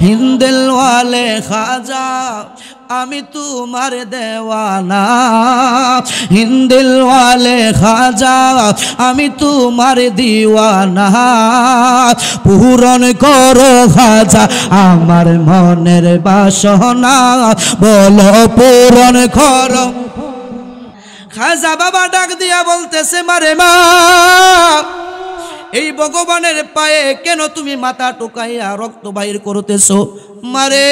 হিন্দিল ওয়ালে খাজা আমি তোমার দেওয়ানা, হিন্দিল ওয়ালে খাজা আমি তোমার দিওয়ানা, পূরণ করো খাজা আমার মনের বাসনা, বলো পূরণ করো। খাজা বাবা ডাক দিয়া বলতেছে মারে মা, এই ভগবানের পায়ে কেন তুমি মাথা টোকাইয়া রক্ত বাইর করতেছো? মারে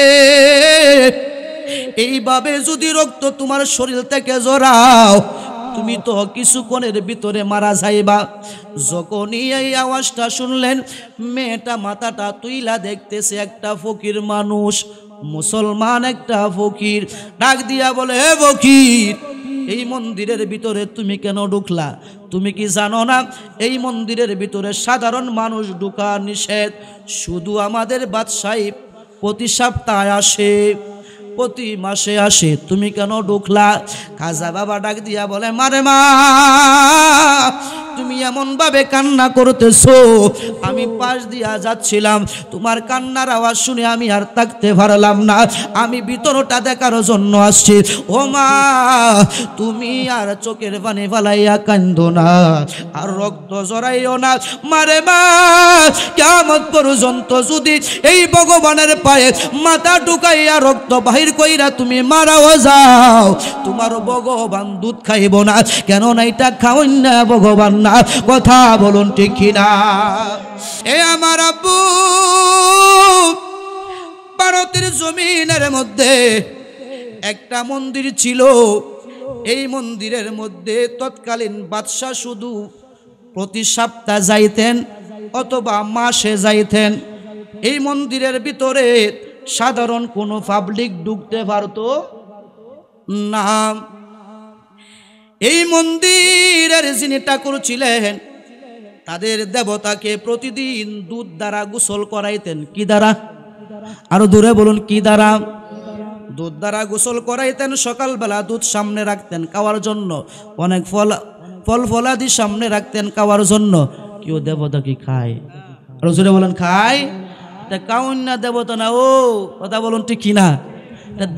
এইভাবে যদি রক্ত তোমার শরীর থেকে জড়াও তুমি তো কিছুক্ষণের ভিতরে মারা যাইবা। যখনই এই আওয়াজটা শুনলেন মেয়েটা মাথাটা তুইলা দেখতেছে একটা ফকির মানুষ, মুসলমান একটা ফকির। ডাক দিয়া বলে, হে ফকির, এই মন্দিরের ভিতরে তুমি কেন ঢুকলা? তুমি কি জানো না এই মন্দিরের ভিতরে সাধারণ মানুষ ঢুকা নিষেধ? শুধু আমাদের বাদশাহী প্রতি সপ্তাহে আসে, প্রতি মাসে আসে, তুমি কেন ঢুকলা? খাজা বাবা ডাক দিয়া বলে, মারে মা তুমি এমন ভাবে কান্না করতেছো, আমি পাশ দিয়া যাচ্ছিলাম, তোমার কান্নার আওয়াজ শুনে আমি আর থাকতে পারলাম না, আমি ভিতরটা দেখার জন্য আসছি। ও মা তুমি আর চোখের পানি ফালাইয়া কান্দো না, আর রক্ত জড়াইও না। মারে মা কিয়ামত পর্যন্ত যদি এই ভগবানের পায়ে মাথা ঢুকাইয়া রক্ত বাহির কইরা তুমি মারাও যাও, তোমার ভগবান দুধ খাইব না, কেন না এটা খাওয়াই না ভগবান না। কথা বলুন ঠিক কিনা? এ আমার আব্বু, ভারতের জমিনের মধ্যে একটা মন্দির ছিল, এই মন্দিরের মধ্যে তৎকালীন বাদশাহ শুধু প্রতি সপ্তাহে যাইতেন অথবা মাসে যাইতেন। এই মন্দিরের ভিতরে সাধারণ কোনো পাবলিক ঢুকতে পারতো না। এই মন্দিরের যিনি ঠাকুর ছিলেন তাদের দেবতাকে প্রতিদিন দুধ দ্বারা গোসল করাইতেন। কি দ্বারা? আরো দূরে বলুন, কি দ্বারা? দুধ দ্বারা গোসল করাইতেন। সকালবেলা দুধ সামনে রাখতেন খাওয়ার জন্য, অনেক ফল ফলাদি সামনে রাখতেন খাওয়ার জন্য। কেউ দেবতা কি খায়? আরো জোরে বলেন, খায়? এটা কাউন্যা দেবতা না। ও কথা বলুন ঠিক কিনা?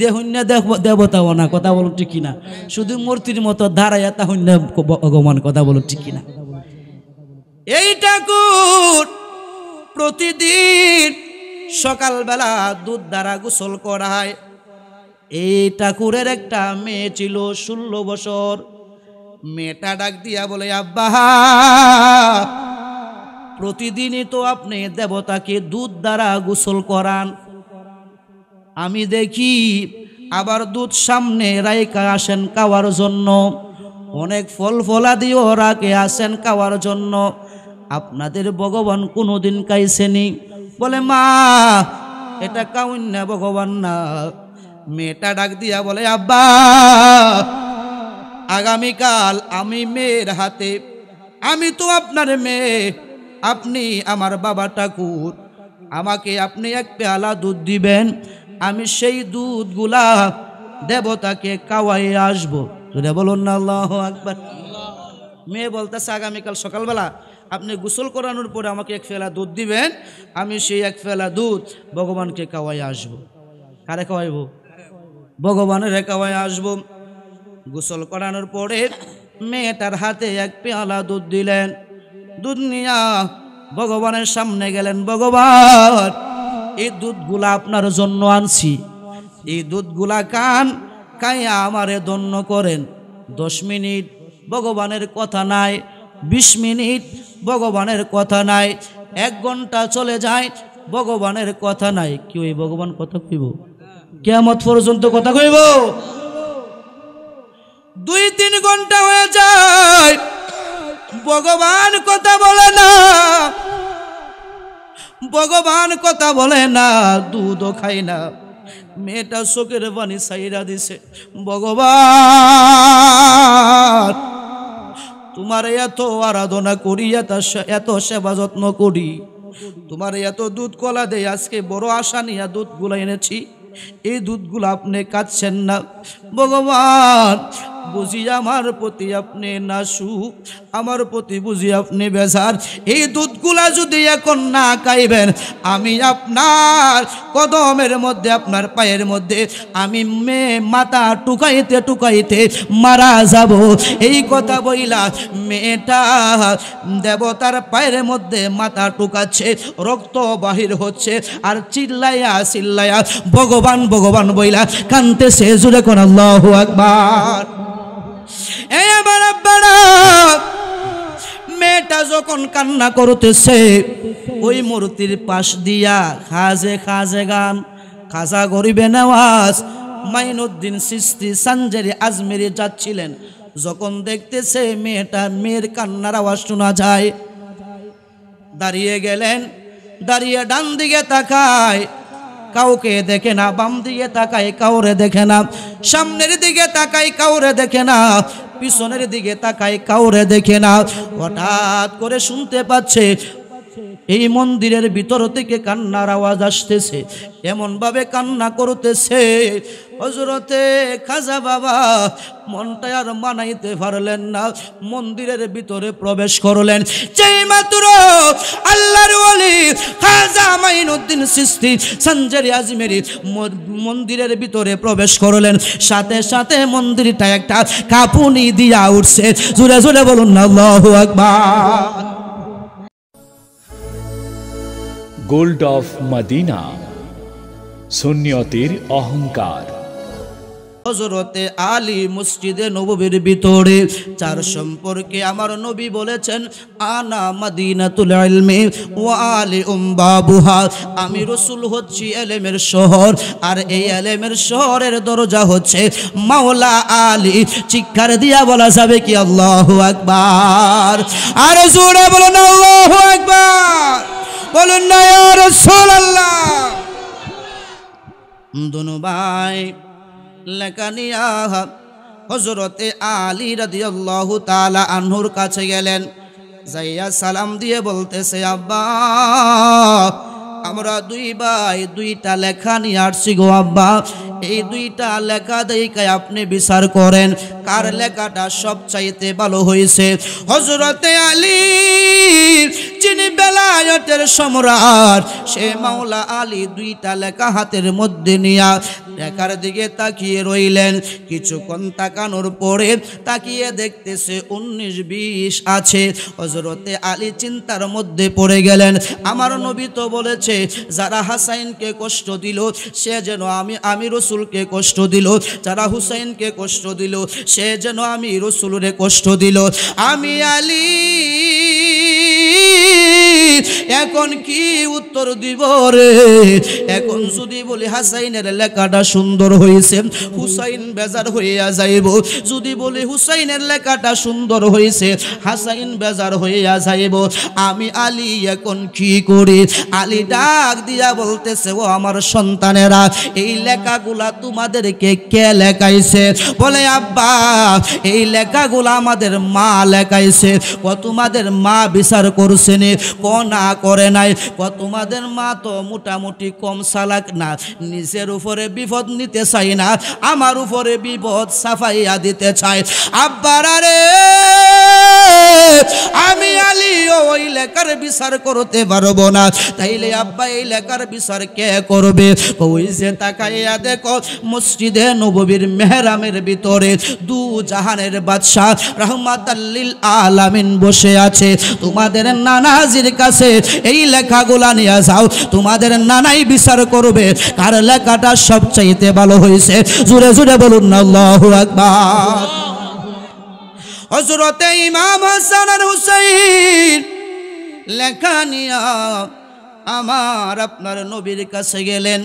দেহুন্যা দেবতাও না। কথা বলুন ঠিক কিনা? শুধু মূর্তির মতো দাঁড়াইয়া তাহুন্যা ভগবান। কথা বলুন ঠিক কিনা? এই ঠাকুর প্রতিদিন সকালবেলা দুধ দ্বারা গোসল করায়। এই ঠাকুরের একটা মেয়ে ছিল 16 বছর। মেয়েটা ডাক দিয়া বলে, আব্বা প্রতিদিনই তো আপনি দেবতাকে দুধ দ্বারা গোসল করান, আমি দেখি আবার দুধ সামনে রাইকা আসেন খাওয়ার জন্য, অনেক ফল ফলাদিও রাখে আসেন খাওয়ার জন্য, আপনাদের ভগবান কোনোদিন খাইছেনি? বলে, মা এটা কাউন্যা ভগবান না। মেয়েটা ডাক দিয়া বলে, আব্বা আগামীকাল আমি মেয়ের হাতে, আমি তো আপনার মেয়ে, আপনি আমার বাবা ঠাকুর, আমাকে আপনি এক পেয়ালা দুধ দিবেন, আমি সেই দুধগুলা দেবতাকে খাওয়াই আসবো। যদি বলুন না আল্লাহু আকবার। মেয়ে বলতেছে, আগামীকাল সকালবেলা আপনি গোসল করানোর পরে আমাকে এক ফেলা দুধ দিবেন, আমি সেই এক ফেলা দুধ ভগবানকে খাওয়াই আসবো। কারে খাওয়াইব? ভগবানের খাওয়াই আসবো। গোসল করানোর পরে মেয়েটার হাতে এক পেয়ালা দুধ দিলেন। দুধ নিয়া ভগবানের সামনে গেলেন, ভগবান এই দুধগুলা আপনার জন্য আনছি, এই দুধগুলা খাইয়া আমারে ধন্য করেন। 10 মিনিট ভগবানের কথা নাই, 20 মিনিট ভগবানের কথা নাই, 1 ঘন্টা চলে যায় ভগবানের কথা নাই। কি ওই ভগবান কথা কইব? কিয়ামত পর্যন্ত কথা কইব? 2-3 ঘন্টা হয়ে যায়, ভগবান কথা বলে না, ভগবান কথা বলে না, দুধও খাই না। মেয়েটা চোখের পানি ছাইরা দিছে, ভগবান তোমার এত আরাধনা করি, এত সেবা যত্ন করি, তোমার এত দুধ কলা দেয়, আজকে বড় আশা নিয়ে দুধগুলো এনেছি, এই দুধগুলো আপনি খাচ্ছেন না। ভগবান বুঝি আমার প্রতি আপনি নাসুক, আমার প্রতি বুঝি আপনি বেজার। এই দুধগুলা যদি এখন না খাইবেন, আমি আপনার কদমের মধ্যে, আপনার পায়ের মধ্যে আমি মাথা টুকাইতে টুকাইতে মারা যাব। এই কথা বইলা মেয়েটা দেবতার পায়ের মধ্যে মাথা টুকাচ্ছে, রক্ত বাহির হচ্ছে, আর চিল্লাইয়া চিল্লাইয়া ভগবান ভগবান বইলা কানতেছে। জুড়ে কোন আল্লাহু আকবার। এবার আপনারা মেয়েটা যখন কান্না করতেছে, ওই মূর্তির পাশ দিয়া খাজে খাজে গান, খাজা গরিবে নওয়াজ মাইনুদ্দিন চিশতি সানজারি আজমেরি যাচ্ছিলেন। যখন দেখতেছে মেয়ের কান্নার আওয়াজ শোনা যায়, দাঁড়িয়ে গেলেন। দাঁড়িয়ে ডান দিকে তাকায়, কাউকে দেখে না। বাম দিকে তাকায়, কাউরে দেখে না। সামনের দিকে তাকায়, কাউরে দেখে না। পিছনের দিকে তাকায়, কাউরে দেখে না। হঠাৎ করে শুনতে পাচ্ছে এই মন্দিরের ভিতর থেকে কান্নার আওয়াজ আসতেছে। এমন ভাবে কান্না করতেছে, হযরতে খাজা বাবা মনটা আর মানাইতে পারলেন না, মন্দিরের ভিতরে প্রবেশ করলেন। যেই মাত্র আল্লাহর ওলি খাজা মাইনুদ্দিন চিশতি সানজারি আজমেরি মন্দিরের ভিতরে প্রবেশ করলেন, সাথে সাথে মন্দিরটা একটা কাঁপুনি দিয়া উঠছে। জোরে জোরে বলুন না আল্লাহু আকবার। গোল্ড অফ মদিনা, সুন্নিয়তের অহংকার। হযরতে আলী মসজিদে নববীর ভিতরে চার সম্পর্কে আমার নবী বলেছেন, আনা মদিনাতুল ইলমি ওয়া আলী বাবুহা। আমি রাসূল হচ্ছি ইলমের শহর, আর এই ইলমের শহরের দরজা হচ্ছে মাওলা আলী। চিৎকার দিয়া বলা যাবে কি আল্লাহু আকবার? আর জোরে বলুন আল্লাহু আকবার। বলুন না ইয়া রাসূলুল্লাহ। দুনো ভাই লেকানিয়া হযরতে আলী রাদিয়াল্লাহু তাআলা আনহুর কাছে গেলেন। যাইয়া সালাম দিয়ে বলতেছে, আব্বা আমরা দুই ভাই দুইটা লেখা নিয়ে আসছি গো আব্বা। এই দুইটা লেখা দেখে আপনি বিচার করেন কার লেখাটা সবচাইতে ভালো হয়েছে। হযরতে আলী যিনি বেলায়েতের সম্রাট, সে মাওলা আলী দুইটা লেখা হাতের মধ্যে নিয়া লেখার দিকে তাকিয়ে রইলেন। কিছুক্ষণ তাকানোর পরে তাকিয়ে দেখতেছে 19-20 আছে। হযরতে আলী চিন্তার মধ্যে পড়ে গেলেন। আমার নবী তো বলেছে, যারা হাসাইনকে কষ্ট দিল সে যেন আমি রাসূলকে কষ্ট দিল, যারা হুসাইনকে কষ্ট দিল সে যেন আমি রাসূলরে কষ্ট দিল। আমি আলী এখন কি উত্তর দিব রে? এখন যদি বলি হাসাইনের লেখাটা সুন্দর হয়েছে, হুসাইন বেজার হইয়া যাইব। যদি বলি হুসাইনের লেখাটা সুন্দর হয়েছে, হাসাইন বেজার হইয়া যাইব। আমি আলী এখন কি করি? আলী ডাক দিয়া বলতেছে, ও আমার সন্তানেরা, এই লেখাগুলা তোমাদেরকে কে লেখাইছে? বলে, আব্বা এই লেখাগুলা আমাদের মা লেখাইছে। ও তোমাদের মা বিচার করছেন? ক না করে নাই। ক তোমাদের মা তো মোটামুটি কম চালাক না, নিজের উপরে বিপদ নিতে চাই না, আমার উপরে বিপদ সাফাইয়া দিতে চায়। আব্বারা রে, আমি আলী ওই লেখার বিচার করতে পারবো না। তাইলে আব্বা এই লেখার বিচার কে করবে? ওই যে তাকাইয়া দেখো মসজিদে নববীর মেহরামের ভিতরে দু জাহানের বাদশাহ রাহমাতাল লিল আলামিন বসে আছে। তোমাদের নানাজির কাছে এই লেখাগুলা নিয়ে যাও, তোমাদের নানাই বিচার করবে কার লেখাটা সবচাইতে ভালো হয়েছে। জোরে জোরে বলুন না আল্লাহু আকবার। হযরতে ইমাম হাসান আর হুসাইন লেখা নিয়া আমার আপনার নবীর কাছে গেলেন।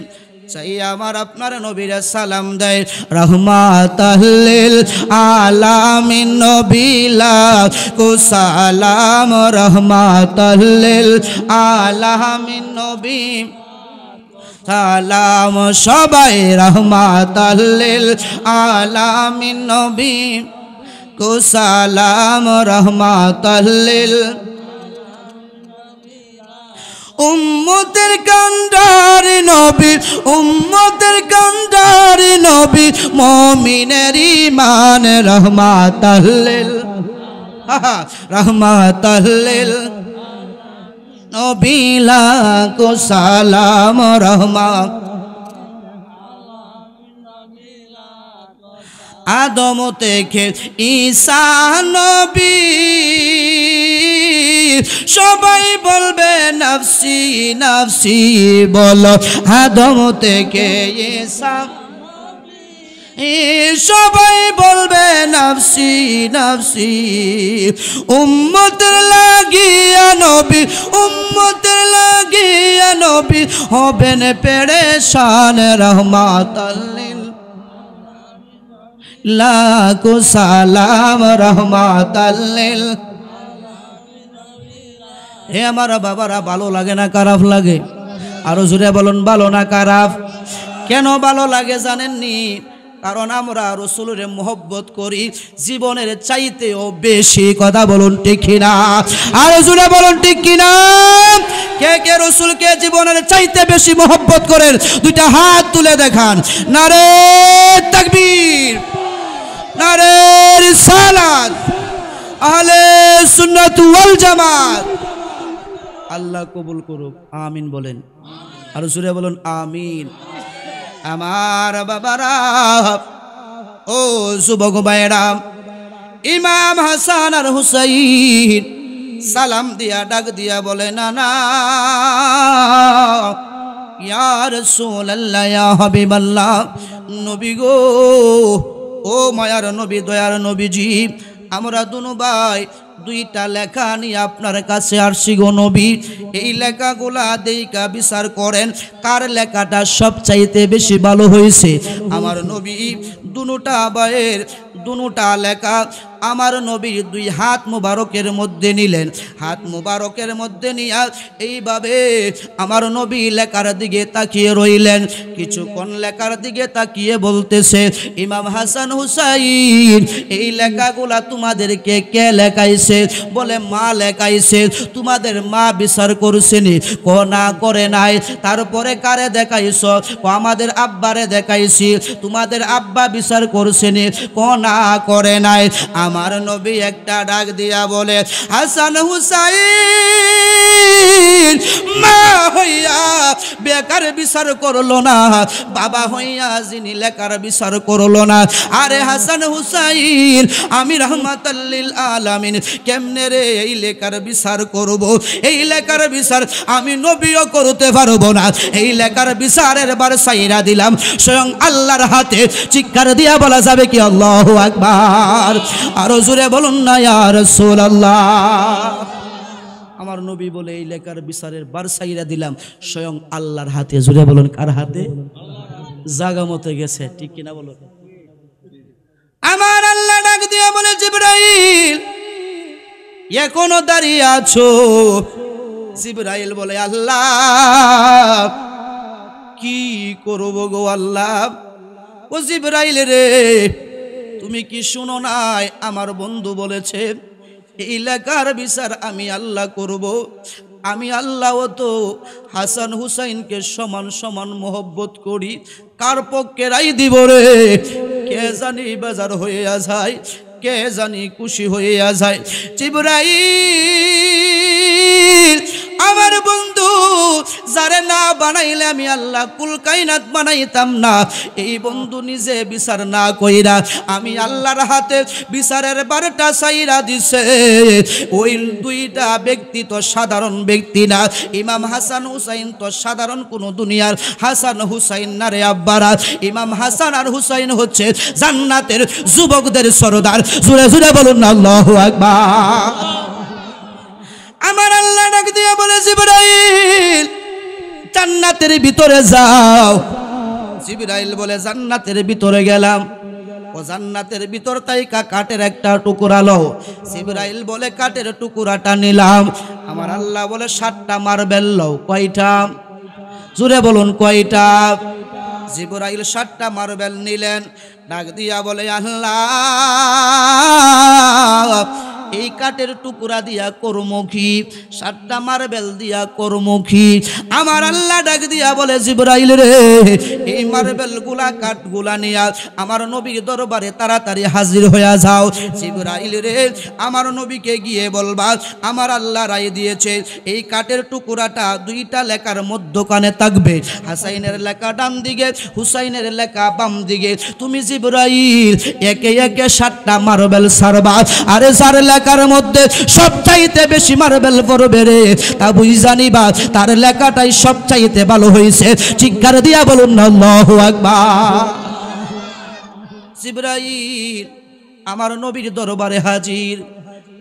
চাই আমার আপনার নবীর সালাম দেয়, রাহমাতাল লিল আলামিন নবিলা কো সালাম, রাহমাতাল লিল আলামিন নবী সালাম। সবাই রাহমাতাল লিল আলামিন নবী কো সালাম, রাহমাতাল লিল উম্মতের কান্ডারি নবী, উম্মতের কান্ডারি নবী। নবী মুমিনের ঈমান রাহমাতাল লিল রাহমাতাল লিল নবী লাখো সালাম রহমত আদম থেকে ঈসা নবী সবাই বলবে নফসি নফসি বলো আদম থেকে ঈসা সবাই বলবে নফসি নফসি উম্মতের লাগিয়া নবী উম্মতের লাগিয়া নবী হবেন পেরেশান রহমাতাল লিল লাখো সালাম রহমাতাল লিল হে আমার বাবারা ভালো লাগে না খারাপ লাগে আরো জোরে বলুন ভালো না খারাপ কেন ভালো লাগে জানেননি কারণ আমরা রাসূলের মোহব্বত করি জীবনের চাইতেও বেশি কথা বলুন ঠিক কিনা আরো জোরে বলুন ঠিক কিনা কে কে রাসূলকে জীবনের চাইতে বেশি মোহব্বত করেন দুইটা হাত তুলে দেখান নারে তাকবীর নারে রিসালাত আহলে সুন্নাত ওয়াল জামাত আল্লাহ কবুল করুক আমিন বলেন আর জোরে বলুন আমিন আমার বাবারা ও যুবক ভাইরা ইমাম হাসান আর হুসাইন সালাম দিয়া ডাক দিয়া বলে নানা ইয়া রাসূলুল্লাহ ইয়া হাবিবাল্লাহ নবী গো ও মায়ার নবী দয়ার নবীজি আমরা দুনো ভাই দুইটা লেখা নিয়ে আপনার কাছে আসছি গো নবী এই লেখাগুলা দেইকা বিচার করেন কার লেখাটা সবচাইতে বেশি ভালো হয়েছে আমার নবী দুটা ভাইয়ের দুটা লেখা আমার নবী দুই হাত মুবারকের মধ্যে নিলেন হাত মুবারকের মধ্যে নিয়ে এইভাবে আমার নবী লেখার দিকে তাকিয়ে রইলেন কিছুক্ষণ লেখার দিকে তাকিয়ে বলতেছে ইমাম হাসান হুসাইন এই লেখাগুলা তোমাদেরকে কে লেখাইছে বলে মা লেখাইছে তোমাদের মা বিচার করছেনি ক না করে নাই তারপরে কারে দেখাইছ ক আমাদের আব্বারে দেখাইছি তোমাদের আব্বা বিচার করছেনি ক না করে নাই আমার নবী একটা ডাক দিয়া বলে হাসান হুসাইন মা হইয়া বেকার বিচার করলো না বাবা হইয়া যিনি লেখার বিচার করলো না আরে হাসান হুসাইন আমি রাহমাতাল লিল আলামিন কেমনে রে এই লেখার বিচার করব এই লেখার বিচার আমি নবীও করতে পারবো না এই লেখার বিচারের বার সাইরা দিলাম স্বয়ং আল্লাহর হাতে চিৎকার দিয়া বলা যাবে কি আল্লাহু আকবার আরো জোরে বলুন না ইয়া রাসূলুল্লাহ আমার নবী বলে এই লেখার বিচারের বার সাইরা দিলাম স্বয়ং আল্লাহর হাতে জোরে বলুন কার হাতে জায়গা মতো গেছে ঠিক কিনা বলুন আমার আল্লাহ ডাক দিয়া বলে জিবরাইল এখনো দাঁড়িয়ে আছো জিবরাইল বলে আল্লাহ কি করব গো আল্লাহ ও জিবরাইল রে তুমি কি শুনো নাই আমার বন্ধু বলেছে এই লেখার বিচার আমি আল্লাহ করব আমি আল্লাহও তো হাসান হুসাইনকে সমান সমান মোহব্বত করি কার পক্ষে রায় দিব রে কে জানি বেজার হয়ে যায় কে জানি খুশি হয়ে যায় জিবরাইল আমার বন্ধু যারে না বানাইলে আমি আল্লাহ কুল কায়নাত বানাইতাম না এই বন্ধু নিজে বিচার না কইরা আমি আল্লাহর হাতে বিচারের বারটা সাইরা দিছে ওই দুইটা ব্যক্তি তো সাধারণ ব্যক্তি না ইমাম হাসান হুসাইন তো সাধারণ কোনো দুনিয়ার হাসান হুসাইন না রে আব্বারা ইমাম হাসান আর হুসাইন হচ্ছে জান্নাতের যুবকদের সরদার জোরে জোরে বলুন না আল্লাহু আকবার আমার আল্লাহ ডাক দিয়ে বলে জিবরাইল জান্নাতের ভিতরে যাও জিবরাইল বলে জান্নাতের ভিতরে গেলাম ও জান্নাতের ভিতর তাইকা কাঠের একটা টুকরা লও জিবরাইল বলে কাঠের টুকরাটা নিলাম আমার আল্লাহ বলে 7টা মার্বেল লও কয়টা জোরে বলুন কয়টা জিবরাইল 7টা মার্বেল নিলেন ডাক দিয়া বলে আল্লাহ এই কাঠের টুকরা দিয়া কর্মখী 7টা মার্বেল দিয়া কর্মখী। আমার আল্লাহ ডাক দিয়া বলে জিবরাইল রে এই মার্বেল গুলা কাঠ গুলা নিয়া আমার নবীর দরবারে তাড়াতাড়ি হাজির হয়ে যাও। জিবরাইল রে আমার নবীকে গিয়ে বলবা আমার আল্লাহ রায় দিয়েছে এই কাঠের টুকরাটা 2টা লেখার মধ্যখানে থাকবে, হাসাইনের লেখা ডান দিকে, হুসাইনের লেখা বাম দিকে। তুমি জিবরাইল একে একে 7টা মার্বেল সারবা, আরে যার লেখার মধ্যে সবচাইতে বেশি মার্বেল পড়বে রে তা বুঝ জানিবা তার লেখাটাই সবচাইতে ভালো হয়েছে। চিৎকার দিয়া বলুন না আল্লাহু আকবার। জিবরাইল আমার নবীর দরবারে হাজির।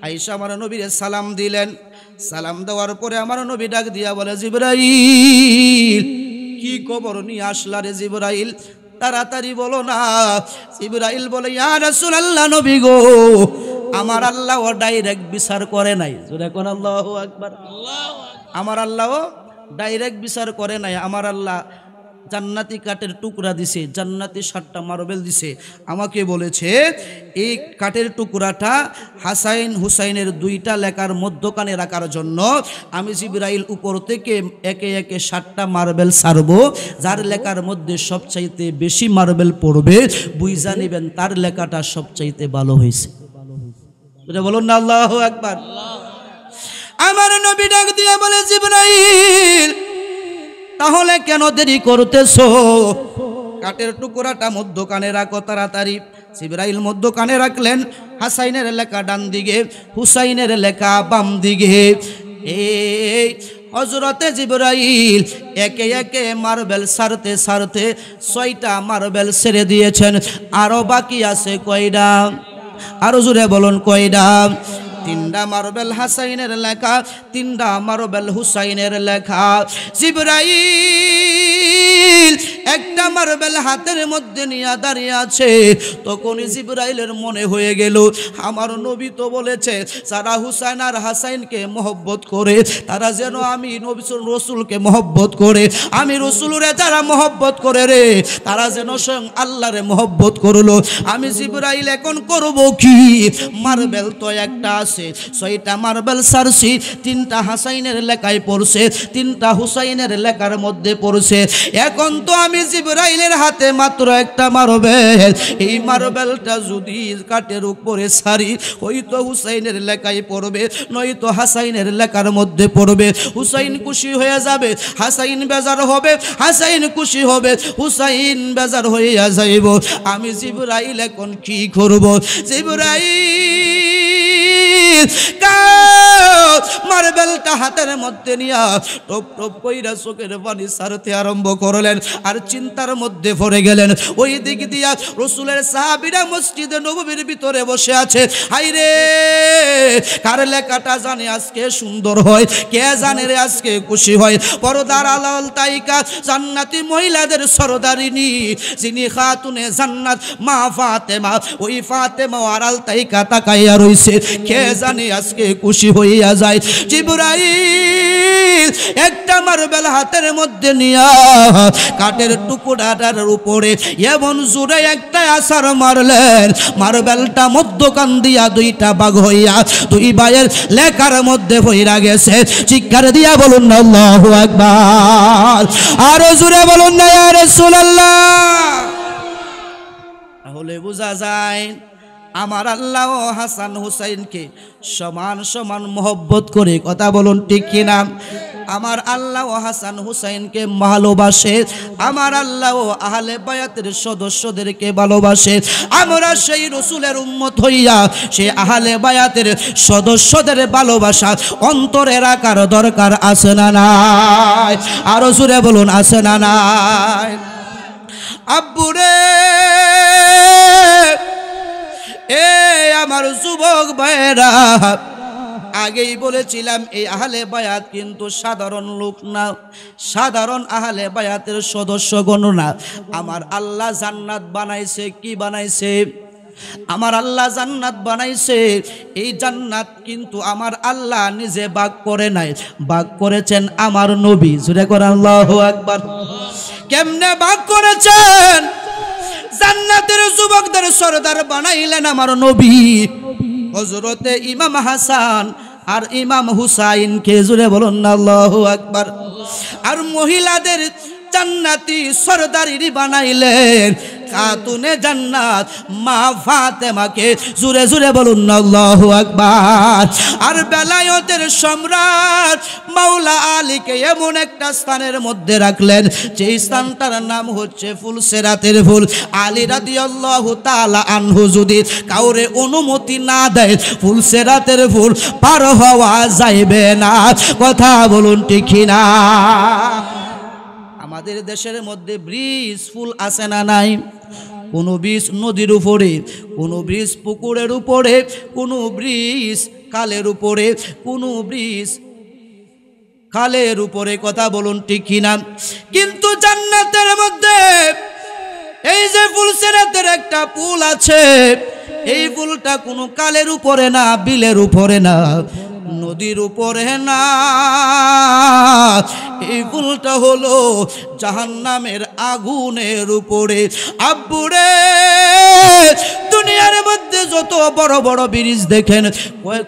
আয়েশা আমার নবীরে সালাম দিলেন। সালাম দেওয়ার পরে আমার নবী ডাক দিয়া বলে জিবরাইল কি খবর নিয়ে আসলা রে জিবরাইল, তাড়াতাড়ি বলো না। জিবরাইল বলে ইয়া রাসূলুল্লাহ নবী গো আমার আল্লাহ ডাইরেক্ট বিচার করে নাই। জোরে কোন আল্লাহু আকবার। আমার আল্লাহ ডাইরেক্ট বিচার করে নাই। আমার আল্লাহ জান্নাতি কাঠের টুকরা দিছে, জান্নাতি 7টা মার্বেল দিছে। আমাকে বলেছে এই কাঠের টুকরাটা হাসাইন হুসাইনের 2টা লেখার মধ্যখানে রাখার জন্য আমি জিবরাইল উপর থেকে একে একে 7টা মার্বেল ছাড়বো। যার লেখার মধ্যে সবচাইতে বেশি মার্বেল পড়বে বুঝা নিবেন তার লেখাটা সবচাইতে ভালো হয়েছে। এটা বলুন না আল্লাহু আকবার। আমার নবী ডাক দিয়া বলে জিবরাইল তাহলে কেন দেরি করতেছো? কাঠের টুকরাটা মধ্যখানে রাখো তাড়াতাড়ি। জিবরাইল মধ্যখানে রাখলেন, হাসাইনের লেখা ডান দিকে, হুসাইনের লেখা বাম দিকে। এই হযরতে জিবরাইল একে একে মার্বেল সারতে সারতে 6টা মার্বেল ছেড়ে দিয়েছেন। আরো বাকি আছে কয়টা? আরো জোরে বলুন কয়টা? 3টা মার্বেল হাসাইনের লেখা, 3টা মার্বেল হুসাইনের লেখা। জিবরাইল একটা মার্বেল হাতের মধ্যে নিয়ে দাঁড়িয়ে আছে। তখনই জিবরাইলের মনে হয়ে গেল আমার নবী তো বলেছে যারা হুসাইন আর হাসাইনকে মহব্বত করে তারা যেন আমি নবী রসুলকে মহব্বত করে, আমি রসুলরে যারা মহব্বত করে রে তারা যেন স্বয়ং আল্লাহরে মহব্বত করলো। আমি জিবরাইল এখন করব কি? মার্বেল তো একটা আছে, 6টা মার্বেল সারছি, 3টা হাসাইনের লেখায় পড়ছে, 3টা হুসাইনের লেখার মধ্যে পড়ছে। এখন তো আমি জিবরাইলের হাতে মাত্র একটা মার্বেল। এই মার্বেলটা যদি কাঠের উপরে সারি হয়তো হুসাইনের লেখায় পড়বে, নয়তো হাসাইনের লেখার মধ্যে পড়বে। হুসাইন খুশি হয়ে যাবে, হাসাইন বেজার হবে, হাসাইন খুশি হবে, হুসাইন বেজার হইয়া যাইব। আমি জিবরাইল এখন কি করব? জিবরাইল মার্বেলটা হাতের মধ্যে নিয়া টপ টপ কইরা চোখের পানি সারতে আরম্ভ করলেন আর চিন্তার মধ্যে পড়ে গেলেন। ওই দিক দিয়া রসুলের সাহাবীরা মসজিদে নববীর ভিতরে বসে আছে। হাইরে কার লেখাটা জানে আজকে সুন্দর হয়, কে জানে রে আজকে খুশি হয়? পর্দার আলাল তাইকা জান্নাতি মহিলাদের সরদারিনী যিনি খাতুনে জান্নাত মা ফাতেমা, ওই ফাতেমা আড়াল তাইকা তাকাইয়া রইছে, কে জানে আজকে খুশি হইয়া যায়। জিবরাইল একটা মার্বেল হাতের মধ্যে নিয়া কাঠের টুকরাটার উপরে এমন জোরে একটা আছাড় মারলেন, মার্বেলটা মধ্যখান দিয়া 2টা ভাগ হইয়া 2 ভাইয়ের লেখার মধ্যে হইরা গেছে। চিৎকার দিয়া বলুন না আল্লাহু আকবার। আরো জোরে বলুন না ইয়া রাসূলুল্লাহ। তাহলে বোঝা যায় আমার আল্লাহ হাসান হুসাইনকে সমান সমান মহব্বত করে। কথা বলুন ঠিক কিনা? আমার আল্লাহ হাসান হুসাইনকে ভালোবাসে, আমার আল্লাহ আহলে বায়াতের সদস্যদেরকে ভালোবাসে। আমরা সেই রসুলের উম্মত হইয়া সে আহলে বায়াতের সদস্যদের ভালোবাসা অন্তরে রাখার দরকার আছে না নাই? আরো জোরে বলুন আছে না নাই? আব্বুরে এ আমার যুবক ভাইরা, আগেই বলেছিলাম এই আহলে বায়াত কিন্তু সাধারণ লোক না, সাধারণ আহলে বায়াতের সদস্যগণ না। আমার আল্লাহ জান্নাত বানাইছে। কি বানাইছে? আমার আল্লাহ জান্নাত বানাইছে। এই জান্নাত কিন্তু আমার আল্লাহ নিজে ভাগ করে নাই, ভাগ করেছেন আমার নবী। জোরে করে আল্লাহু আকবার। কেমনে ভাগ করেছেন? জান্নাতের যুবকদের সরদার বানাইলেন আমার নবী। হযরতে ইমাম হাসান আর ইমাম হুসাইন কে জুড়ে বলুন না আল্লাহু আকবার। আর মহিলাদের জান্নাতি সরদারি বানাইলেন খাতুনে জান্নাত মা ফাতেমাকে, জুরে জুরে বলুন না আল্লাহু আকবার। আর বেলায়েতের সম্রাট মাওলা আলীকে এমন একটা স্থানের মধ্যে রাখলেন যে স্থানটার নাম হচ্ছে ফুলসেরাতের ফুল। আলী রাদিয়াল্লাহু তাআলা আনহু যদি কাউরে অনুমতি না দেয় ফুলসেরাতের ফুল পার হওয়া যাইবে না, কথা বলুন ঠিক না? আমাদের দেশের মধ্যে ব্রিজ ফুল আছে না নাই? কোনো ব্রিজ নদীর উপরে, কোনো ব্রিজ পুকুরের উপরে, কোনো ব্রিজ খালের উপরে, কোনো ব্রিজ খালের উপরে, কথা বলুন ঠিক কিনা? কিন্তু জান্নাতের মধ্যে এই যে ফুলসেরাতের একটা পুল আছে, এই পুলটা কোনো খালের উপরে না, বিলের উপরে না, নদীর উপরে না, এই পুলটা হলো জাহান্নামের আগুনের উপরে। আব্বুরে, দুনিয়ার মধ্যে যত বড় বড় ব্রিজ দেখেন,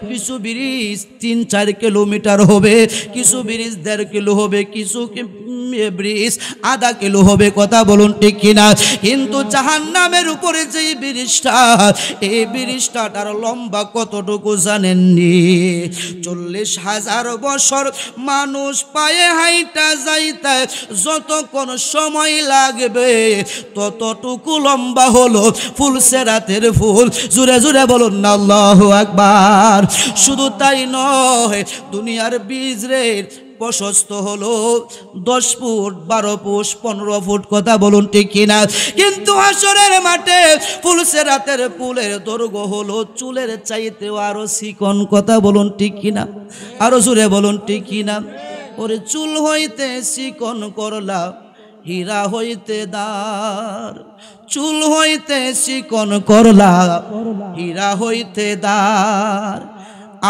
কিছু ব্রিজ 3-4 কিলোমিটার হবে, কিছু ব্রিজ 1.5 কিলো হবে, কিছু ব্রিজ আধা কিলো হবে, কথা বলুন ঠিক কিনা? কিন্তু জাহান্নামের উপরে যে ব্রিজটা, এই ব্রিজটা তার লম্বা কতটুকু জানেননি? 40,000 বছর মানুষ পায়ে হাইটা যাইতে যতক্ষণ সময় লাগবে ততটুকু লম্বা হলো ফুলসেরাতের ফুল। জুরে জুরে বলুন না আল্লাহু আকবার। শুধু তাই নয়, দুনিয়ার বীজের প্রশস্ত হলো 10 ফুট, 12 ফুট, 15 ফুট, কথা বলুন ঠিক কিনা? কিন্তু হাসরের মাঠে ফুলসেরাতের পুলের দৈর্ঘ্য হলো চুলের চাইতেও আরো চিকন, কথা বলুন ঠিক কিনা? আরো জোরে বলুন ঠিক কিনা? ওরে চুল হইতে চিকন করলা হীরা হইতে দার, চুল হইতে চিকন করলা হীরা হইতে দার।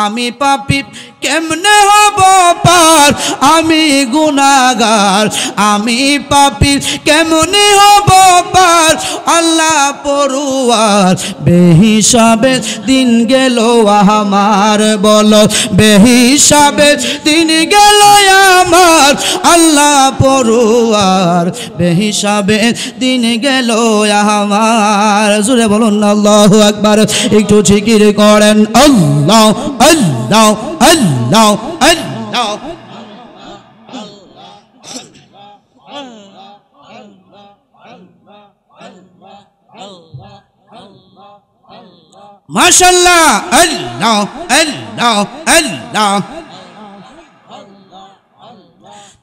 আমি পাপী কেমনে হব পার, আমি গুনাহগার, আমি পাপী কেমনে হব পার, আল্লাহ পরুয়ার বেহিসাবে দিন গেল আমার, বলো বেহিসাবে দিন গেল আমার, আল্লাহ পরুয়ার বেহিসাবে দিন গেল আমার। জোরে বলুন আল্লাহু আকবার। একটু জিকির করেন আল্লাহ আল্লাহ আল্লাহ আল্লাহ। মাশাআল্লাহ, আল্লাহ আল্লাহ আল্লাহ।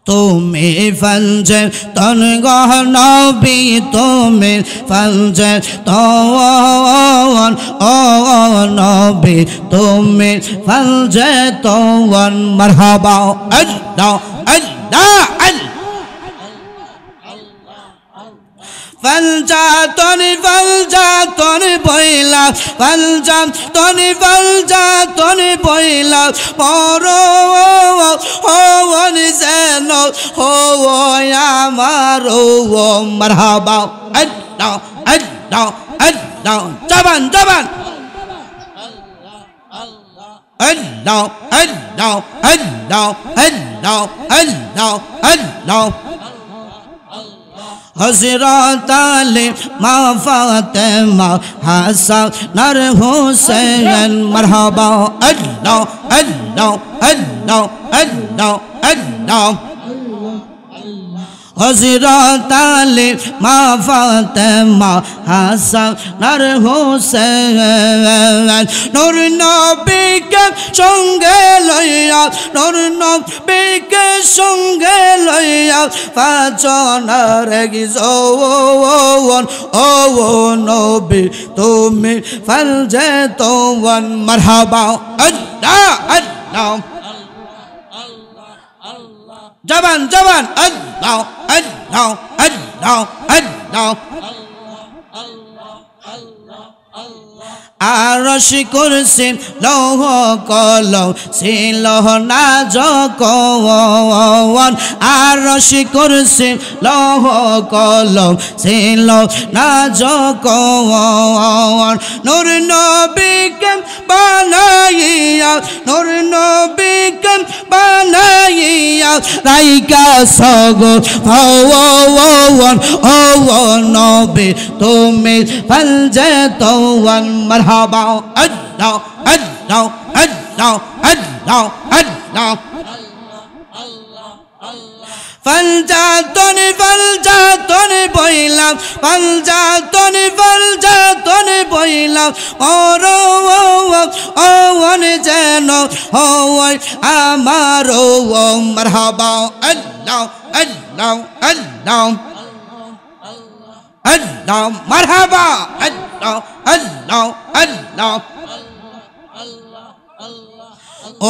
তুমি ফলজে তন গহ নবী, তুমি ফলজে তওয়ান ও নবী, তুমি ফলজে তওয়ান। মারহাবা আল্লাহ আল্লাহ আল্লাহ। ফলজাতনি ফলজাতনি বইলা, ফলজাতনি ফলজাতনি বইলা, পরো হওয়ান যেন হওয়ায় আমার। মারহাবা আল্লাহ আল্লাহ আল্লাহ। জবান জবান আল্লাহ আল্লাহ আল্লাহ আল্লাহ আল্লাহ আল্লাহ। হযরত আলী মা ফাতেমা হাসান আর হুসাইন। মারহাবা আল্লাহ আল্লাহ আল্লাহ আল্লাহ আল্লাহ। হযরত আলী মা ফাতেমা হাসান আর হুসাইন। নূর নবীকে সঙ্গে লইয়া, নূর নবীকে সঙ্গে লইয়া, পাঁচনার একজন ও নবী তুমি ফলজে তওয়ান। মারহাবা আল্লাহ আল্লাহ। জবান জবান আল্লাহ আল্লাহ আল্লাহ আল্লাহ। আরশ কুরসি লৌহ কলম ছিল না যখন আরশ কুরসি লৌহ কলম ছিল না যখন নূর নবীকে বানাইয়া নূর নবীকে বানাইয়া রাইকা সগো ভগবান ও নবী তুমি ফলজতওয়ান মারহাবা আল্লাহ আল্লাহ আল্লাহ আল্লাহ আল্লাহ ফলজাতনি ফলজাতনি বইলাম ফলজাতনি ফলজাতনি বইলাম ওর ওন যেন হয় আমার মারহাবা আল্লাহ আল্লাহ আল্লাহ আল্লাহ মারহাবা আল্লাহ আল্লাহ আল্লাহ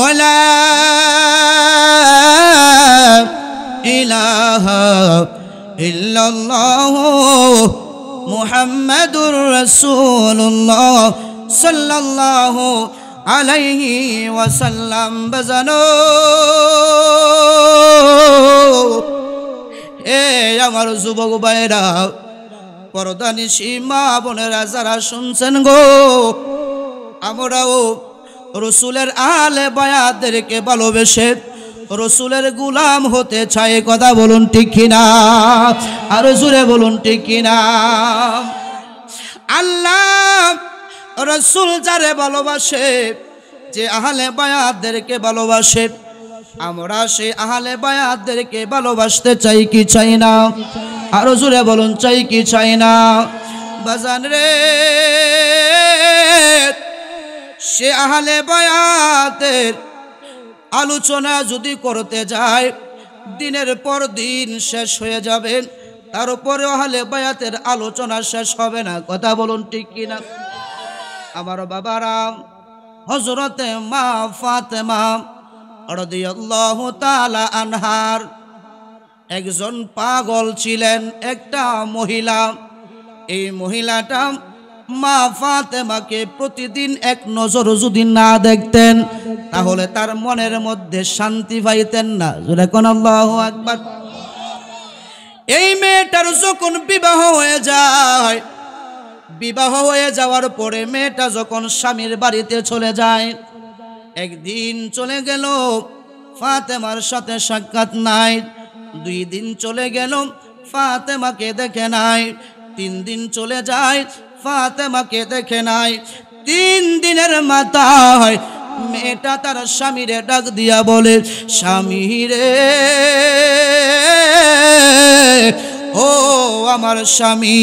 ওলা ইলাহা ইল্লাল্লাহ মুহাম্মাদুর রাসূলুল্লাহ সাল্লাল্লাহু আলাইহি ওয়াসাল্লাম বাজানো এ আমার যুবক ভাইরা পরদানিশী মা বোনেরা যারা শুনছেন গো আমরাও রসুলের আলে বায়াতদেরকে ভালোবেসে রসুলের গুলাম হতে চাই কথা বলুন ঠিক কিনা আর জোরে বলুন ঠিক কিনা আল্লাহ রসুল যারে ভালোবাসে যে আহলে বায়াতদেরকে ভালোবাসে আমরা সেই আহলে বায়াতদেরকে ভালোবাসতে চাই কি চাই না আর জোরে বলুন চাই কি চাই না বাজান রে সে আহলে বায়াতের আলোচনা যদি করতে যায় দিনের পর দিন শেষ হয়ে যাবে তারপরে আহলে বায়াতের আলোচনা শেষ হবে না কথা বলুন ঠিক কিনা আমার বাবারা হযরতে মা ফাতেমা রাদিয়াল্লাহু তাআলা আনহার একজন পাগল ছিলেন একটা মহিলা এই মহিলাটা মা ফাতেমাকে প্রতিদিন এক নজর যদি না দেখতেন তাহলে তার মনের মধ্যে শান্তি পাইতেন না জোরে কোন আল্লাহু আকবার এই মেয়েটার যখন বিবাহ হয়ে যায় বিবাহ হয়ে যাওয়ার পরে মেয়েটা যখন স্বামীর বাড়িতে চলে যায় একদিন চলে গেল ফাতেমার সাথে সাক্ষাৎ নাই 2 দিন চলে গেল ফাতেমাকে দেখে নাই 3 দিন চলে যায় ফাতেমাকে দেখে নাই 3 দিনের মাথায় মেয়েটা তার স্বামীরে ডাক দিয়া বলে স্বামী রে ও আমার স্বামী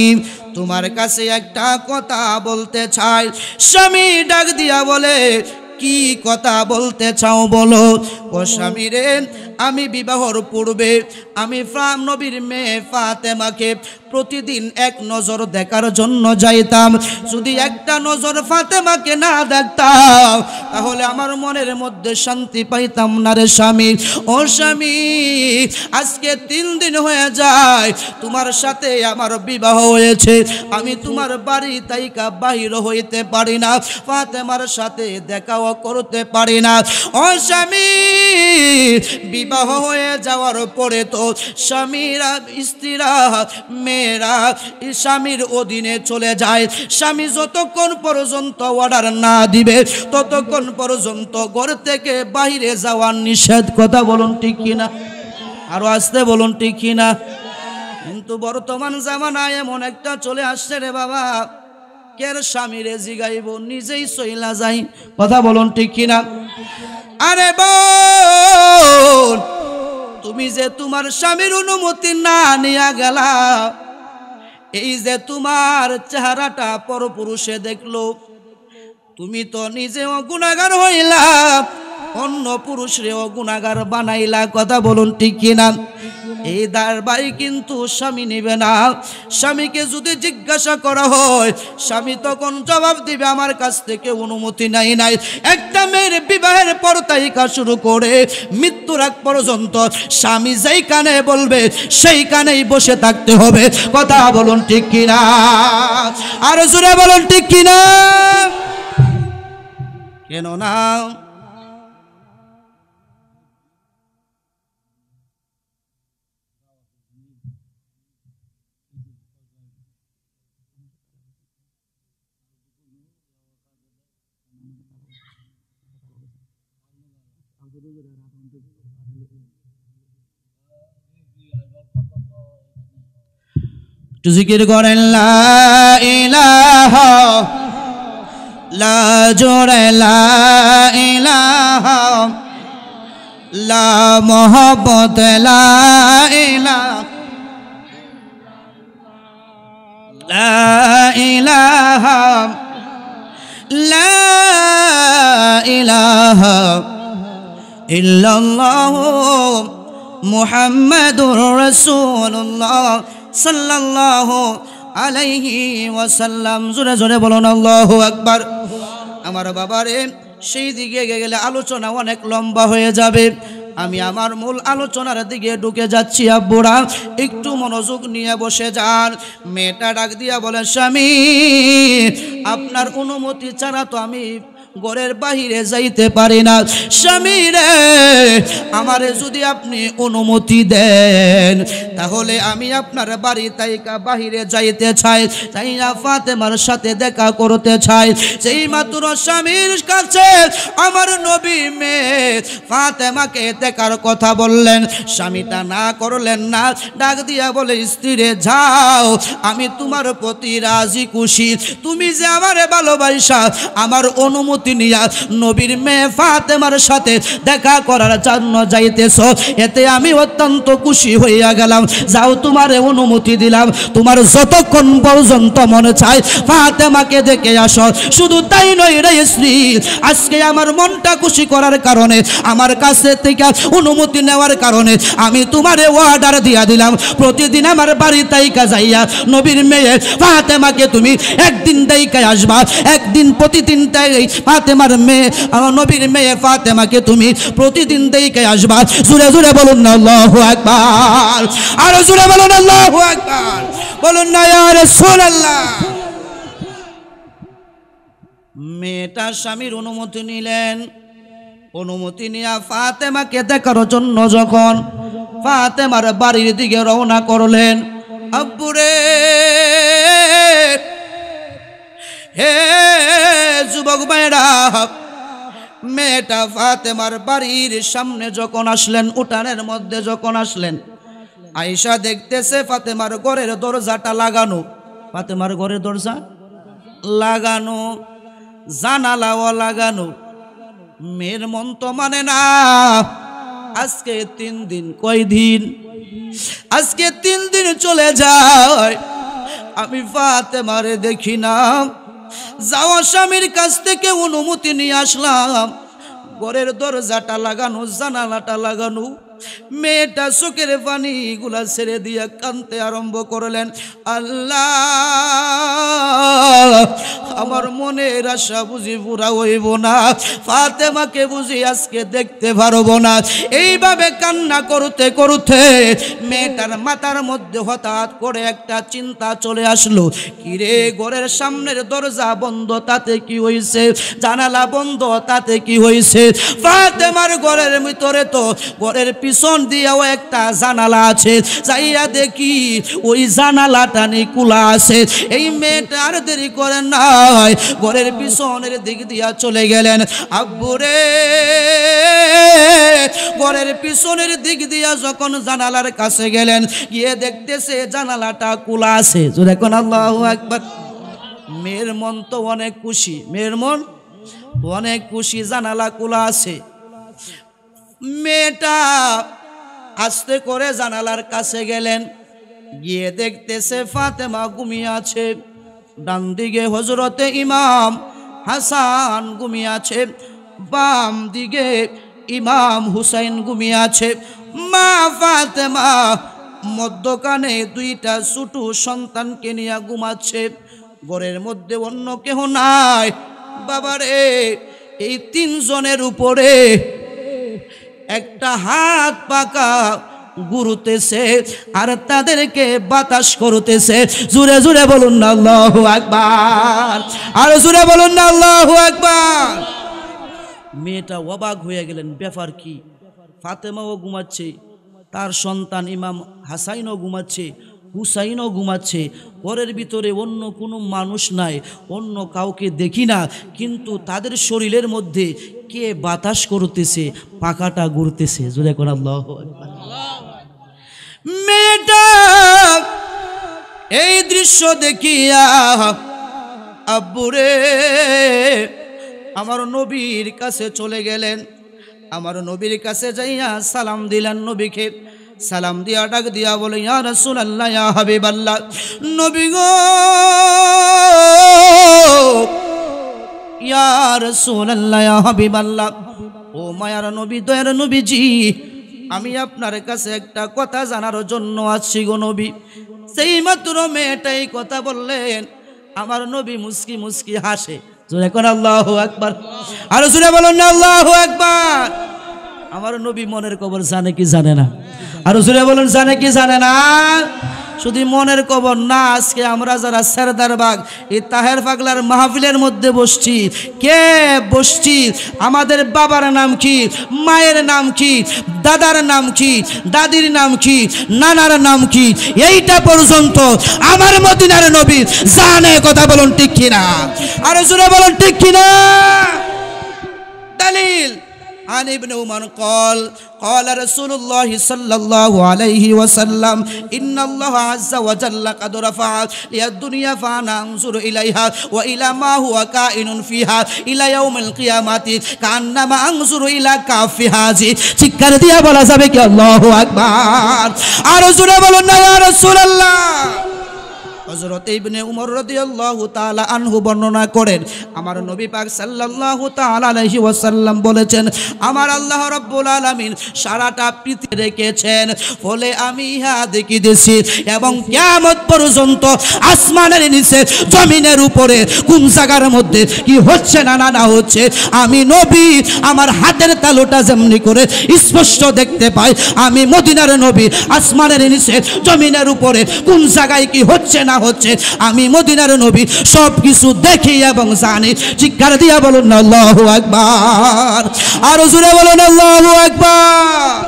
তোমার কাছে একটা কথা বলতে চাই স্বামী ডাক দিয়া বলে কি কথা বলতে চাও বলো ও স্বামী রে আমি বিবাহর পূর্বে আমি নবীর মেয়ে ফাতেমাকে প্রতিদিন এক নজর দেখার জন্য যাইতাম যদি একটা নজর ফাতেমাকে না দেখতাম তাহলে আমার মনের মধ্যে শান্তি পাইতাম না রে স্বামী ও স্বামী আজকে 3 দিন হয়ে যায় তোমার সাথে আমার বিবাহ হয়েছে আমি তোমার বাড়ি তাইকা বাইর হইতে পারি না ফাতেমার সাথে দেখাও করতে পারি না ও স্বামী বিবাহ হয়ে যাওয়ার পরে তো স্বামীরা স্ত্রীরা মেয়েরা স্বামীর অধীনে চলে যায় স্বামী যতক্ষণ পর্যন্ত অর্ডার না দিবে ততক্ষণ পর্যন্ত ঘর থেকে বাইরে যাওয়ার নিষেধ কথা বলুন ঠিক কিনা আরো আসতে বলুন ঠিক কিনা কিন্তু বর্তমান জামানায় এমন একটা চলে আসছে রে বাবা কের স্বামীরে জিগাইব নিজেই চইলা যাই কথা বলুন ঠিক কিনা আরে বোন তুমি যে তোমার স্বামীর অনুমতি না নিয়া গেলা এই যে তোমার চেহারাটা পরপুরুষে দেখলো তুমি তো নিজেও গুনাহগার হইলা অন্য পুরুষরেও গুনাহগার বানাইলা কথা বলুন ঠিক কিনা এই দারবাই কিন্তু স্বামী নিবে না স্বামীকে যদি জিজ্ঞাসা করা হয় স্বামী তখন জবাব দিবে আমার কাছ থেকে অনুমতি নাই নাই একটা মেয়ের বিবাহের পর তাইকা শুরু করে মৃত্যুর আগ পর্যন্ত স্বামী যেই কানে বলবে সেই কানেই বসে থাকতে হবে কথা বলুন ঠিক কিনা আর জোরে বলুন ঠিক কিনা কেননা জিকির করেন লা ইলাহা লা জোরে লা ইলাহা লা মোহাব্বত লা ইলাহা লা ইলাহা লা ইলাহা ইল্লাল্লাহু মুহাম্মাদুর রাসূলুল্লাহ সাল্লাল্লাহু আলাইহি ওয়াসাল্লাম। জোরে জোরে বলুন আল্লাহু আকবার। আমার বাবারে সেই দিকে গেলে আলোচনা অনেক লম্বা হয়ে যাবে, আমি আমার মূল আলোচনার দিকে ঢুকে যাচ্ছি। আব্বুরা একটু মনোযোগ নিয়ে বসে যান। মেয়েটা ডাক দিয়া বলে, স্বামী আপনার অনুমতি ছাড়া তো আমি ঘরের বাহিরে যাইতে পারি না। স্বামী রে, আমারে যদি আপনি অনুমতি দেন তাহলে আমি আপনার বাড়ি তাইকা বাহিরে যাইতে চাই, তাইয়া ফাতেমার সাথে দেখা করতে চাই। সেই মাত্র স্বামীর কাছে আমার নবী মেয়ে ফাতেমাকে দেখার কথা বললেন, স্বামীটা না করলেন না, ডাক দিয়া বলে, স্ত্রী রে যাও, আমি তোমার প্রতি রাজি খুশি, তুমি যে আমারে ভালোবাসা আমার অনুমতি নিয়া নবীর মেয়ে ফাতেমার সাথে দেখা করার জন্য যাইতেছ, এতে আমি অত্যন্ত খুশি হইয়া গেলাম। যাও, তোমারে অনুমতি দিলাম, তোমার যতক্ষণ পর্যন্ত মনে চায় ফাতেমাকে দেখে আসো। শুধু তাই নয় রে স্ত্রী, আজকে আমার মনটা খুশি করার কারণে, আমার কাছে থেকে অনুমতি নেওয়ার কারণে আমি তোমারে অর্ডার দিয়া দিলাম, প্রতিদিন আমার বাড়ি তাইকা যাইয়া নবীর মেয়ে ফাতেমাকে তুমি একদিন দেইকা আসবা, একদিন প্রতিদিন তাই ফাতেমার মেয়ে নবীর মেয়ে ফাতেমাকে তুমি প্রতিদিন দেইকে আসবা। জোরে জোরে বলুন না আল্লাহু আকবার, আরো জোরে বলুন আল্লাহু আকবার, বলুন না ইয়া রাসূলুল্লাহ। মেয়েটা স্বামীর অনুমতি নিলেন, অনুমতি নিয়ে ফাতেমাকে দেখার জন্য যখন ফাতেমার বাড়ির দিকে রওনা করলেন, আব্বুরে হে যুবক ভাইরা, মেয়েটা ফাতেমার বাড়ির সামনে যখন আসলেন, উঠানের মধ্যে যখন আসলেন, আয়েশা দেখতেছে ফাতেমার ঘরের দরজাটা লাগানো, ফাতেমার ঘরের দরজা লাগানো, জানালাও লাগানো। মেয়ের মন তো মানে না, আজকে 3 দিন, কয় দিন, আজকে 3 দিন চলে যায় আমি ফাতেমারে দেখি না। যাওয়া স্বামীর কাছ থেকে অনুমতি নিয়ে আসলাম, ঘরের দরজাটা লাগানো, জানালাটা লাগানো। মেয়েটা চোখের পানি গুলা ছেড়ে দিয়ে কাঁদতে আরম্ভ করলেন, আল্লাহ আমার মনের আশা বুঝি পুরা হইব না, ফাতেমাকে বুঝি আজকে দেখতে পারবো না। এইভাবে কান্না করতে করতে মেয়েটার মাথার মধ্যে হঠাৎ করে একটা চিন্তা চলে আসলো, কিরে ঘরের সামনের দরজা বন্ধ, তাতে কি হয়েছে? জানালা বন্ধ, তাতে কি হয়েছে? ফাতেমার ঘরের ভিতরে তো ঘরের পিছন দিয়েও একটা জানালা আছে, যাইয়া দেখি ওই জানালাটা খোলা আছে। এই মেয়েটা আর দেরি করেন নাই, ঘরের পিছনের দিক দিয়া চলে গেলেন। আব্বুরে, ঘরের পিছনের দিক দিয়া যখন জানালার কাছে গেলেন, গিয়ে দেখতেছে জানালাটা খোলা আছে। যখন আল্লাহু আকবার। মেয়ের মন তো অনেক খুশি, মেয়ের মন অনেক খুশি, জানালা খোলা আছে। মেয়েটা আস্তে করে জানালার কাছে গেলেন, গিয়ে দেখতেছে ফাতেমা ঘুমিয়ে আছে। ডান দিকে হযরতে ইমাম হাসান ঘুমিয়ে আছে, বাম দিকে ইমাম হুসাইন ঘুমিয়ে আছে। মা ফাতেমা মধ্যখানে 2টা ছোট সন্তানকে নিয়ে ঘুমাচ্ছে। ঘরের মধ্যে অন্য কেহ নাই। বাবারে, এই 3 জনের উপরে একটা হাত পাকা ঘুরতেছে আর তাদেরকে বাতাস করতেছে। জোরে জোরে বলুন না আল্লাহু আকবার, আর জোরে বলুন না আল্লাহু আকবার। মেয়েটা অবাক হয়ে গেলেন, ব্যাপার কি? ফাতেমাও ঘুমাচ্ছে, তার সন্তান ইমাম হাসাইনও ঘুমাচ্ছে, হুসাইনও ঘুমাচ্ছে, ঘরের ভিতরে অন্য কোনো মানুষ নাই, অন্য কাউকে দেখি না, কিন্তু তাদের শরীরের মধ্যে কে বাতাস করতেছে, পাখাটা ঘুরতেছে। জোরে কোন আল্লাহু আকবার। মেয়েটা এই দৃশ্য দেখিয়া আব্বুরে আমার নবীর কাছে চলে গেলেন। আমার নবীর কাছে যাইয়া সালাম দিলেন, নবীকে সালাম দিয়া ডাক দিয়া বলে, ইয়া রাসূলুল্লাহ, ইয়া হাবিবাল্লাহ, নবী গো, ইয়া রাসূলুল্লাহ, ইয়া হাবিবাল্লাহ, ও মায়ার নবী, দয়ার নবীজি, আমি আপনার কাছে একটা কথা জানার জন্য আসছি গো নবী। সেই মাত্র মেয়েটাই কথা বললেন, আমার নবী মুস্কি মুস্কি হাসে। জোরে কোন আল্লাহু আকবার। আর জোরে বলুন না আল্লাহু আকবার। আমার নবী মনের খবর জানে কি জানে না? আর জোরে বলুন, জানে কি জানে না? শুধু মনের খবর না, আজকে আমরা যারা সেরদারবাগ এই তাহের পাগলার মাহফিলের মধ্যে বসছি, কে বসছি, আমাদের বাবার নাম কি, মায়ের নাম কি, দাদার নাম কি, দাদির নাম কি, নানার নাম কি, এইটা পর্যন্ত আমার মদিনার নবী জানে। কথা বলুন ঠিক কিনা? আর জোরে বলুন ঠিক কিনা? দলিল عن ابن عمر قال قال رسول الله صلى الله عليه وسلم إن الله عز وجل قد رفع لي الدنيا فأنا أنظر إليها وإلى ما هو كائن فيها إلى يوم القيامة كأنما أنظر إلى كف هذه চিৎকার দিয়া বলা যাবে কি আল্লাহু আকবার? আর জোরে বলুন না ইয়া রাসূলুল্লাহ। হযরত ইবনে উমর রাদিয়াল্লাহু তাআলা আনহু বর্ণনা করেন, আমার নবী পাক সাল্লাল্লাহু তাআলা আলাইহি ওয়াসাল্লাম বলেছেন, আমার আল্লাহ রাব্বুল আলামিন সারাটা পৃথিবী রেখেছেন, ফলে আমি ইহা দেখিতেছি এবং কিয়ামত পর্যন্ত আসমানের নিচে জমিনের উপরে কোন জায়গার মধ্যে কি হচ্ছে না না হচ্ছে, আমি নবী আমার হাতের তালুটা যেমনি করে স্পষ্ট দেখতে পাই, আমি মদিনার নবী আসমানের নিচে জমিনের উপরে কোন জায়গায় কি হচ্ছে না হচ্ছে, আমি মদিনার নবী সব কিছু দেখি এবং জানি। চিৎকার দিয়া বলুন না আল্লাহু আকবার। আর জোরে বলুন আল্লাহু আকবার।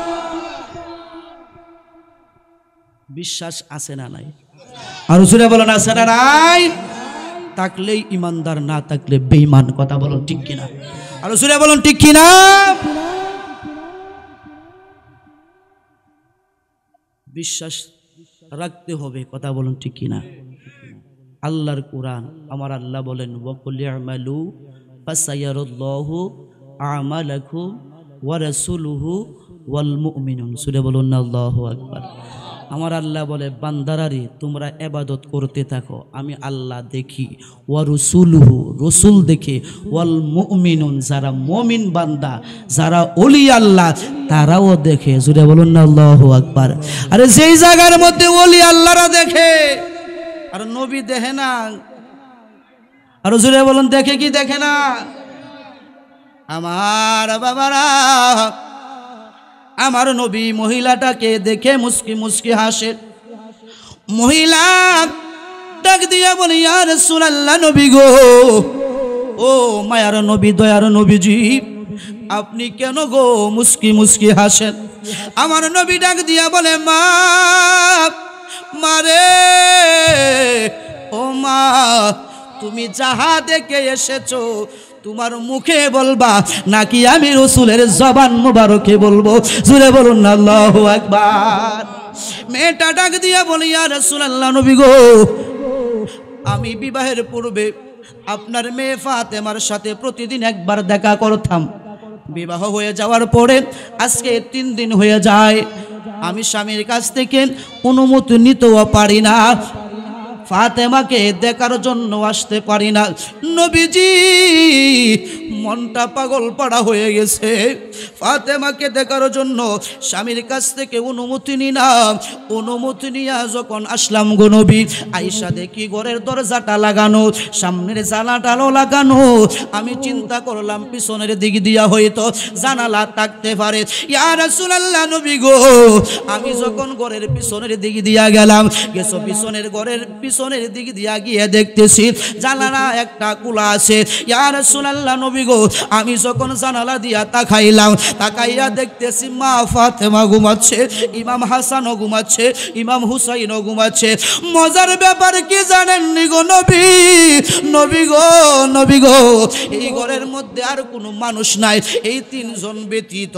বিশ্বাস আছে না নাই? আর জোরে বলুন আছে না নাই? থাকলেই ইমানদার, না থাকলে বেঈমান। কথা বলুন ঠিক কিনা? আর জোরে বলুন ঠিক কিনা? বিশ্বাস রাখতে হবে। কথা বলুন ঠিক কিনা? আল্লাহর কোরআন, আমার আল্লাহ বলেন, ওয়াকুল ইয়ামালু ফাসায়ারাল্লাহু আমালাকুম ওয়া রাসূলুহু ওয়াল মুমিনুন। সূরা বলুন না আল্লাহু আকবার। আমার আল্লাহ বলে, বান্দারারে তোমরা ইবাদত করতে থাকো, আমি আল্লাহ দেখি, ওয়া রাসূলুহু, রাসূল দেখে, ওয়াল মুমিনুন, যারা মুমিন বান্দা, যারা ওলি আল্লাহ, তারাও দেখে। জোরে বলুন না আল্লাহু আকবার। আরে যেই জায়গার মধ্যে ওলি আল্লাহরা দেখে আর নবী দেখে না, আর জোরে বলুন দেখে কি দেখে না? আমার বাবারা, আমার নবী মহিলাটাকে দেখে মুস্কি মুস্কি হাসে। মহিলা ডাক দিয়া বলে, ইয়া রাসূলুল্লাহ, নবী গো, ও মায়ার নবী, দয়ার নবীজি, আপনি কেন গো মুস্কি মুস্কি হাসেন? আমার নবী ডাক দিয়া বলে, মা, মারে, ও মা, তুমি যাহা দেখে এসেছো তোমার মুখে বলবা নাকি আমি রাসূলের জবান মোবারকে বলবো? জোরে বলুন না আল্লাহু আকবার। মেয়েটা ডাক দিয়া বলে, ইয়া রাসূলুল্লাহ, নবী গো, আমি বিবাহের পূর্বে আপনার মেয়ে ফাতেমার সাথে প্রতিদিন একবার দেখা করতাম। বিবাহ হয়ে যাওয়ার পরে আজকে 3 দিন হয়ে যায়, আমি স্বামীর কাছ থেকে অনুমতি নিতেও পারি না, ফাতেমাকে দেখার জন্য আসতে পারি না। নবীজি মনটা পাগল পাড়া হয়ে গেছে, ফাতেমাকে দেখার জন্য স্বামীর কাছ থেকে অনুমতি নিলাম। অনুমতি নিয়ে যখন আসলাম গো নবী, আয়েশা দেখি ঘরের দরজাটা লাগানো, সামনের জানালাটাও লাগানো। আমি চিন্তা করলাম পিছনের দিক দিয়া হয়তো জানালা থাকতে পারে। ইয়া রাসূলুল্লাহ, নবী গো, আমি যখন ঘরের পিছনের দিক দিয়া গেলাম, গেছো পিছনের ঘরের পিছনের দিক দিয়া গিয়ে দেখতেছি জানালা একটা খোলা আছে। ইয়া রাসূলুল্লাহ নবী গো, আমি যখন জানালা দিয়া তাকাইলাম, তাকাইয়া দেখতেছি মা ফাতেমা ঘুমাচ্ছে, ইমাম হাসানও ঘুমাচ্ছে, ইমাম হুসাইনও ঘুমাচ্ছে। মজার ব্যাপার কি জানেন নি গো নবী, নবী গো, নবী গো, এই ঘরের মধ্যে আর কোনো মানুষ নাই, এই তিনজন ব্যতীত।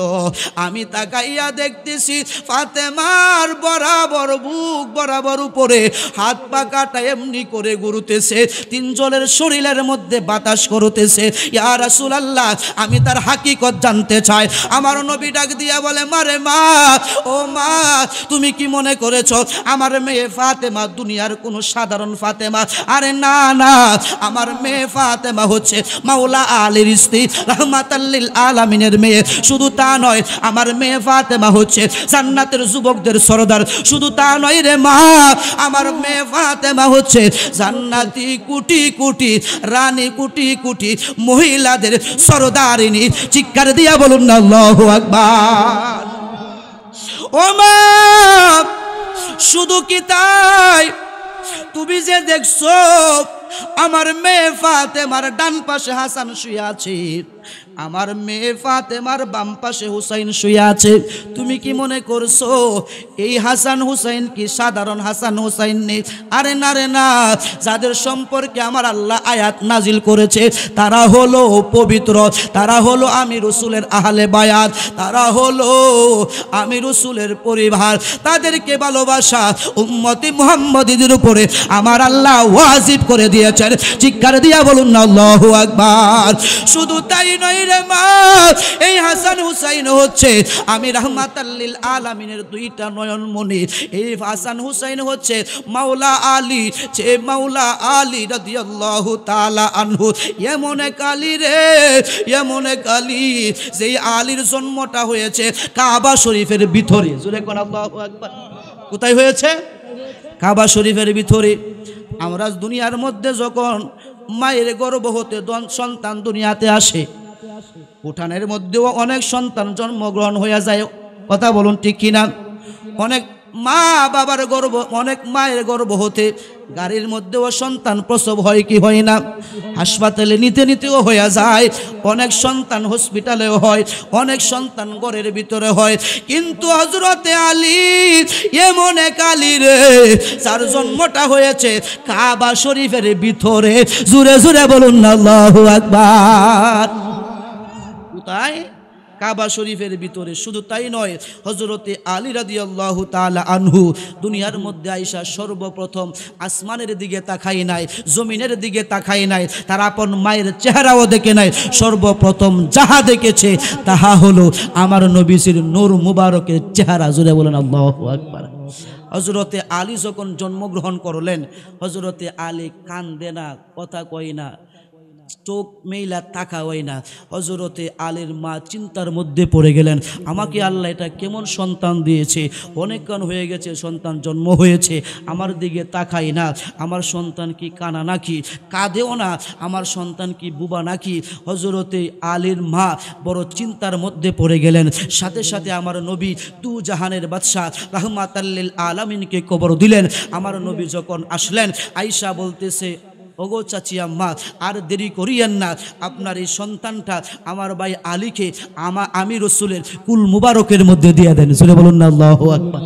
আমি তাকাইয়া দেখতেছি ফাতেমার বরাবর বুক বরাবর উপরে হাত পা কাটা এমনি করে ঘুরতেছে, তিনজনের শরীরের মধ্যে বাতাস করতেছে। ইয়া রাসূলুল্লাহ, আমি তার হাকিকত জানতে চাই। আমার নবী ডাক দিয়া বলে, মারে মা, ও মা, তুমি কি মনে করেছো আমার মেয়ে ফাতেমা দুনিয়ার কোনো সাধারণ ফাতেমা? আরে না না, আমার মেয়ে ফাতেমা হচ্ছে মাওলা আলীর স্ত্রী, রাহমাতাল লিল আলামিনের মেয়ে। শুধু তা নয়, আমার মেয়ে ফাতেমা হচ্ছে জান্নাতের যুবকদের সরদার। শুধু তা নয় রে মা, আমার মেয়ে ফাতেমা হচ্ছে জান্নাতি কোটি কোটি রানী, কোটি কোটি মহিলাদের সরদারিনী। চিৎকার দিয়া বলুন না আল্লাহু আকবার। ও মা, শুধু কি তাই, তুমি যে দেখছো আমার মেয়ে ফাতেমার ডান পাশে হাসান শুয়ে আছে, আমার মেয়ে ফাতেমার বাম পাশে হুসাইন শুয়ে আছে, তুমি কি মনে করছো এই হাসান হুসাইন কি সাধারণ হাসান হুসাইন নেই? আরে না রে না, যাদের সম্পর্কে আমার আল্লাহ আয়াত নাজিল করেছে তারা হলো পবিত্র, তারা হলো আমি রসুলের আহলে বায়াত, তারা হলো আমি রসুলের পরিবার। তাদেরকে ভালোবাসা উম্মতি মুহাম্মদীদের উপরে আমার আল্লাহ ওয়াজিব করে দিয়েছেন। চিৎকার দিয়া বলুন না আল্লাহু আকবার। শুধু তাই নয় রে মা, এই হাসান হুসাইন হচ্ছে আমি রাহমাতাল লিল আলামিনের দুইটা নয়নমণি। এই হাসান হুসাইন হচ্ছে মাওলা আলী, যে মাওলা আলী রাদিয়াল্লাহু তাআলা আনহু। এমন এক আলী রে, এমন এক আলী, যেই আলীর জন্মটা হয়েছে কাবা শরীফের ভিতরে। জোরে কোন আল্লাহু আকবার। কোথায় হয়েছে? কাবা শরীফের ভিতরে। আমরা দুনিয়ার মধ্যে যখন মায়ের গর্ভ হতে সন্তান দুনিয়াতে আসে, উঠানের মধ্যেও অনেক সন্তান জন্মগ্রহণ হয়ে যায়। কথা বলুন ঠিক কিনা? অনেক মা বাবার গর্ভ, অনেক মায়ের গর্ভ হতে গাড়ির মধ্যেও সন্তান প্রসব হয় কি হয় না? হাসপাতালে নিতে নিতেও হয়ে যায়, অনেক সন্তান হসপিটালেও হয়, অনেক সন্তান ঘরের ভিতরে হয়। কিন্তু হযরতে আলী এমন এক আলী রে, যার জন্মটা হয়েছে কাবা শরীফের ভিতরে। জোরে জোরে বলুন না আল্লাহু আকবার। কোথায়? কাবা শরীফের ভিতরে। শুধু তাই নয়, হযরতে আলী রাদিয়াল্লাহু তাআলা আনহু দুনিয়ার মধ্যে আইসা সর্বপ্রথম আসমানের দিকে তাকাই নাই, জমিনের দিকে তাকাই নাই, তার আপন মায়ের চেহারাও দেখে নাই। সর্বপ্রথম যাহা দেখেছে তাহা হলো আমার নবীজির নূর মুবারকের চেহারা। জোরে বলেন আল্লাহু আকবার। হযরতে আলী যখন জন্মগ্রহণ করলেন, হযরতে আলী কান্দে না, কথা কয় না, চোখ মেইলা তাকা হয় না। হযরতে আলীর মা চিন্তার মধ্যে পড়ে গেলেন, আমাকে আল্লাহ এটা কেমন সন্তান দিয়েছে, অনেকক্ষণ হয়ে গেছে সন্তান জন্ম হয়েছে, আমার দিকে তাকাই না, আমার সন্তান কি কানা নাকি, কাঁদেও না, আমার সন্তান কি বুবা নাকি? হযরতে আলীর মা বড় চিন্তার মধ্যে পড়ে গেলেন। সাথে সাথে আমার নবী দু জাহানের বাদশাহ রাহমাতাল লিল আলামিনকে কবর দিলেন। আমার নবী যখন আসলেন, আয়েশা বলতেছে, ওগো চাচি আম্মা, আর দেরি করিয়েন না, আপনার এই সন্তানটা আমার ভাই আলীকে আমি রসুলের কুল মুবারকের মধ্যে দিয়ে দেন। জোরে বলুন না আল্লাহু আকবার।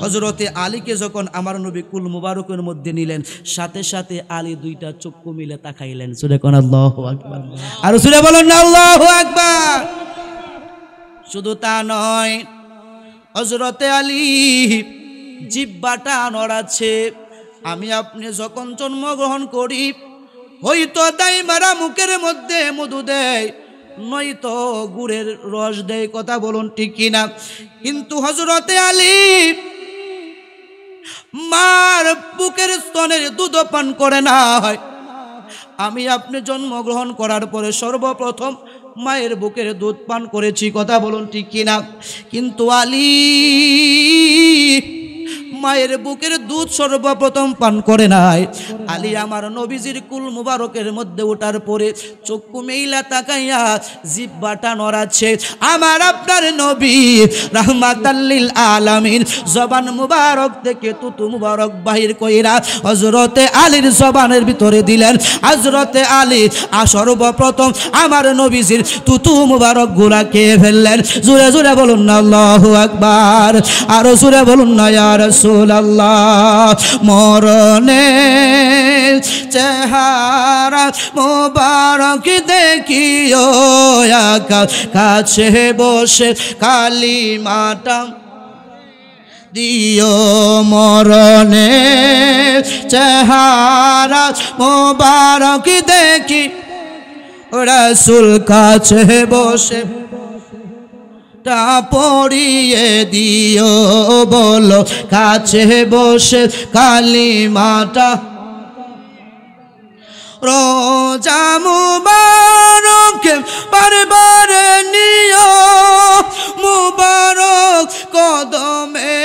হযরতে আলীকে যখন আমার নবী কুল মুবারকের মধ্যে নিলেন, সাথে সাথে আলী দুইটা চক্ষু মিলে তাকাইলেন। জোরে কোন আল্লাহু আকবার। আর জোরে বলুন না আল্লাহু আকবার। শুধু তা নয়, হযরতে আলী জিহ্বাটা নড়াচ্ছে। আমি আপনি যখন জন্মগ্রহণ করি, হয়তো দাই মারা মুখের মধ্যে মধু দেয়, নয়তো গুড়ের রস দেয়। কথা বলুন ঠিক কিনা? কিন্তু হযরতে আলী মার বুকের স্তনের দুধ পান করে না হয়। আমি আপনি জন্মগ্রহণ করার পরে সর্বপ্রথম মায়ের বুকের দুধ পান করেছি। কথা বলুন ঠিক কিনা? কিন্তু আলী মায়ের বুকের দুধ সর্বপ্রথম পান করে নাই। আলী আমার নবীজির কুল মুবারকের মধ্যে ওঠার পরে চক্ষু মেইলা তাকাইয়া জিহ্বাটা নড়াচ্ছে। আমার আপনার নবী রাহমাতাল লিল আলামিন জবান মুবারক থেকে তুতু মুবারক বাহির কইরা হযরতে আলীর জবানের ভিতরে দিলেন। হযরতে আলী সর্বপ্রথম আমার নবীজির তুতু মুবারক গুলা খেয়ে ফেললেন। জোরে জোরে বলুন না আল্লাহু আকবার, আরো জোরে বলুন না ইয়া রাসূলুল্লাহ। মরণে চেহারা মুবারক দেখিও কাছে বসে কালিমাটা দিও। মরণে চেহারা মুবারক দেখি রাসূল কাছে বসে তা পড়িয়ে দিও। বলো কাছে বসে কালিমাটা রোজা মুবারক বারবার নিও। মুবারক কদমে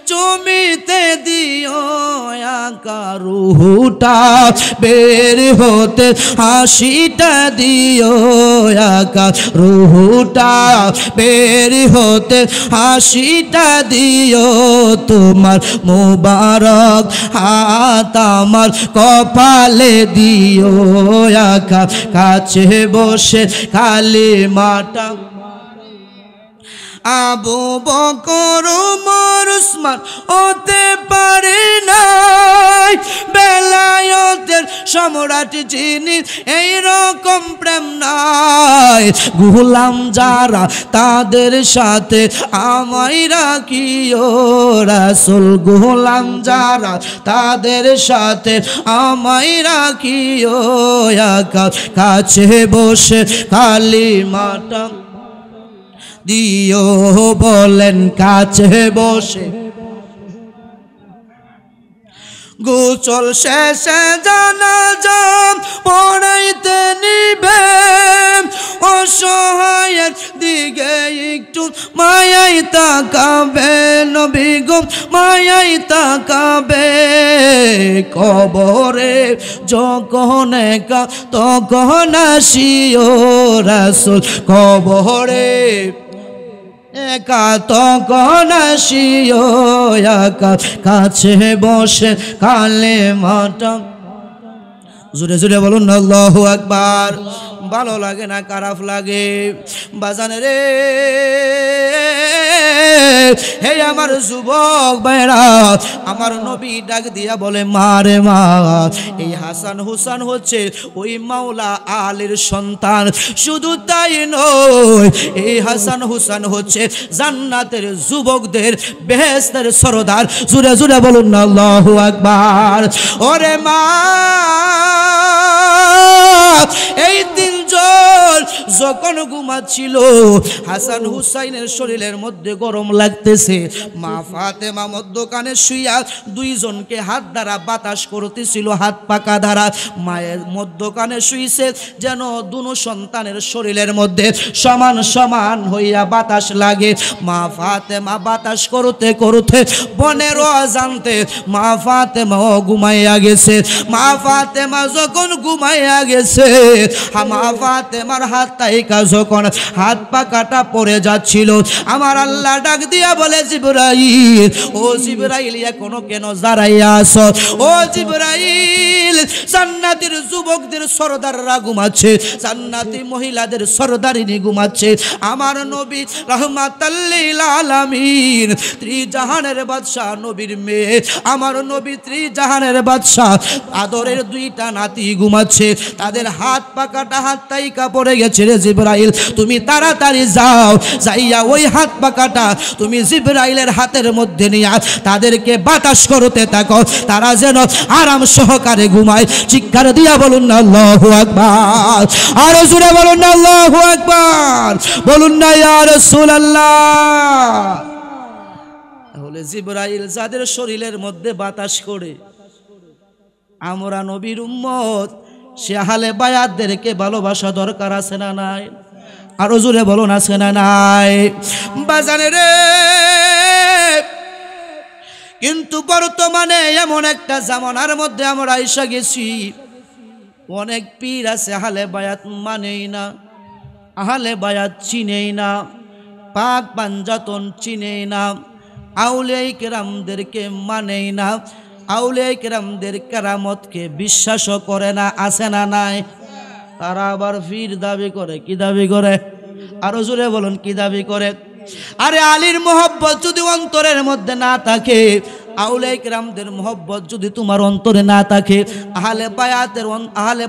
চুমিতে দিও। রুহুটা বের হতে হাসিটা দিও। রুহুটা বের হতে হাসিটা দিও। তোমার মুবারক হাত আমার কপালে দিও। কাছে বসে কালিমাটা আবু বকর ওমর উসমান হতে পারে নাই। বেলায়েতের সম্রাট যিনি এই রকম প্রেম নাই। গোলাম যারা তাদের সাথে আমায় রাখিও রাসূল। গোলাম যারা তাদের সাথে আমায় রাখিও। কাছে বসে কালিমাটা দিও। বলেন কাছে বসে গোসল শেষে জানাজা পড়াইতে নিবে। অসহায়ের দিকে একটু মায়াই তাকাবে নবী গো, মায়াই তাকাবে। কবরে যখন একা তখন আসিও রাসূল। কবরে একা তখন আসিও। কাছে বসে কালেমাটা জোরে জোরে বলুন আল্লাহু আকবার। ভালো লাগে না খারাপ লাগে বাজান রে? হে আমার যুবক ভাইরা, আমার নবী ডাক দিয়া বলে মা রে মা, এই হাসান হুসান হচ্ছে ওই মাওলা আলীর সন্তান। শুধু তাই নয়, এই হাসান হুসান হচ্ছে জান্নাতের যুবকদের বেহেশতের সরদার। জোরে জোরে বলুন না আল্লাহু আকবার। ওরে মা, এই তিনজন যখন ঘুমাচ্ছিল হাসান হুসাইনের শরীরের মধ্যে গরম লাগতেছে। মা ফাতেমা মধ্যখানে শুইয়া দুইজনকে হাত দ্বারা বাতাস করতেছিল, হাত পাকা দ্বারা। মায়ের মধ্যখানে শুইছে যেন দুনো সন্তানের শরীরের মধ্যে সমান সমান হইয়া বাতাস লাগে। মা ফাতেমা বাতাস করতে করতে বনের অজান্তে মা ফাতেমা ঘুমাইয়া গেছে। মা ফাতেমা যখন ঘুমাইয়া গেছে, মা ফাতেমার হাত তাইকা যখন হাত পাকাটা পড়ে যাচ্ছিল, আমার আল্লাহ ডাক দিয়া বলে জিবরাইল, ও জিবরাইল এখনো কেন দাঁড়াইয়া আছো? ও জিবরাইল, জান্নাতের যুবকদের সরদাররা ঘুমাচ্ছে, জান্নাতি মহিলাদের সরদারিনী ঘুমাচ্ছে। আমার নবী রাহমাতাল লিল আলামিন, ত্রিজাহানের বাদশা নবীর মেয়ে, আমার নবী ত্রিজাহানের বাদশা আদরের দুইটা নাতি ঘুমাচ্ছে। তাদের হাত পাকাটা হাত তাইকা পড়ে গেছে রে জিবরাইল, তুমি তাড়াতাড়ি যাও, যাইয়া ওই হাত পাকাটা তুমি জিবরাইলের হাতের মধ্যে নিয়ে তাদেরকে বাতাস করতে থাকো, তারা যেন আরাম সহকারে ঘুমায়। চিৎকার দিয়া বলুন না আল্লাহু আকবার। আরো জোরে বলুন না আল্লাহু আকবার। বলুন না ইয়া রাসূলুল্লাহ। তাহলে জিবরাইল যাদের শরীরের মধ্যে বাতাস করে, আমরা নবীর উম্মত, সে আহলে বায়াতদেরকে ভালোবাসা দরকার আছে না নাই? আরো জোরে বলুন আছে না নাই? বাজানে রে, কিন্তু বর্তমানে এমন একটা জামানার মধ্যে আমরা এসে গেছি, অনেক পীর আছে আহলে বায়াত মানেই না, আহলে বায়াত চিনেই না, পাক পাঞ্জাতন চিনেই না, আউলিয়া কেরামদেরকে মানেই না, আউলিয়া কেরামদের কেরামতকে বিশ্বাসও করে না। আছে না নাই? তারা আবার পীর দাবি করে। কি দাবি করে? আরো জোরে বলুন, কি দাবি করে? আরে আলীর মোহব্বত যদি অন্তরের মধ্যে না থাকে, আউলিয়া কেরামদের মোহব্বত যদি তোমার অন্তরে না থাকে, আহলে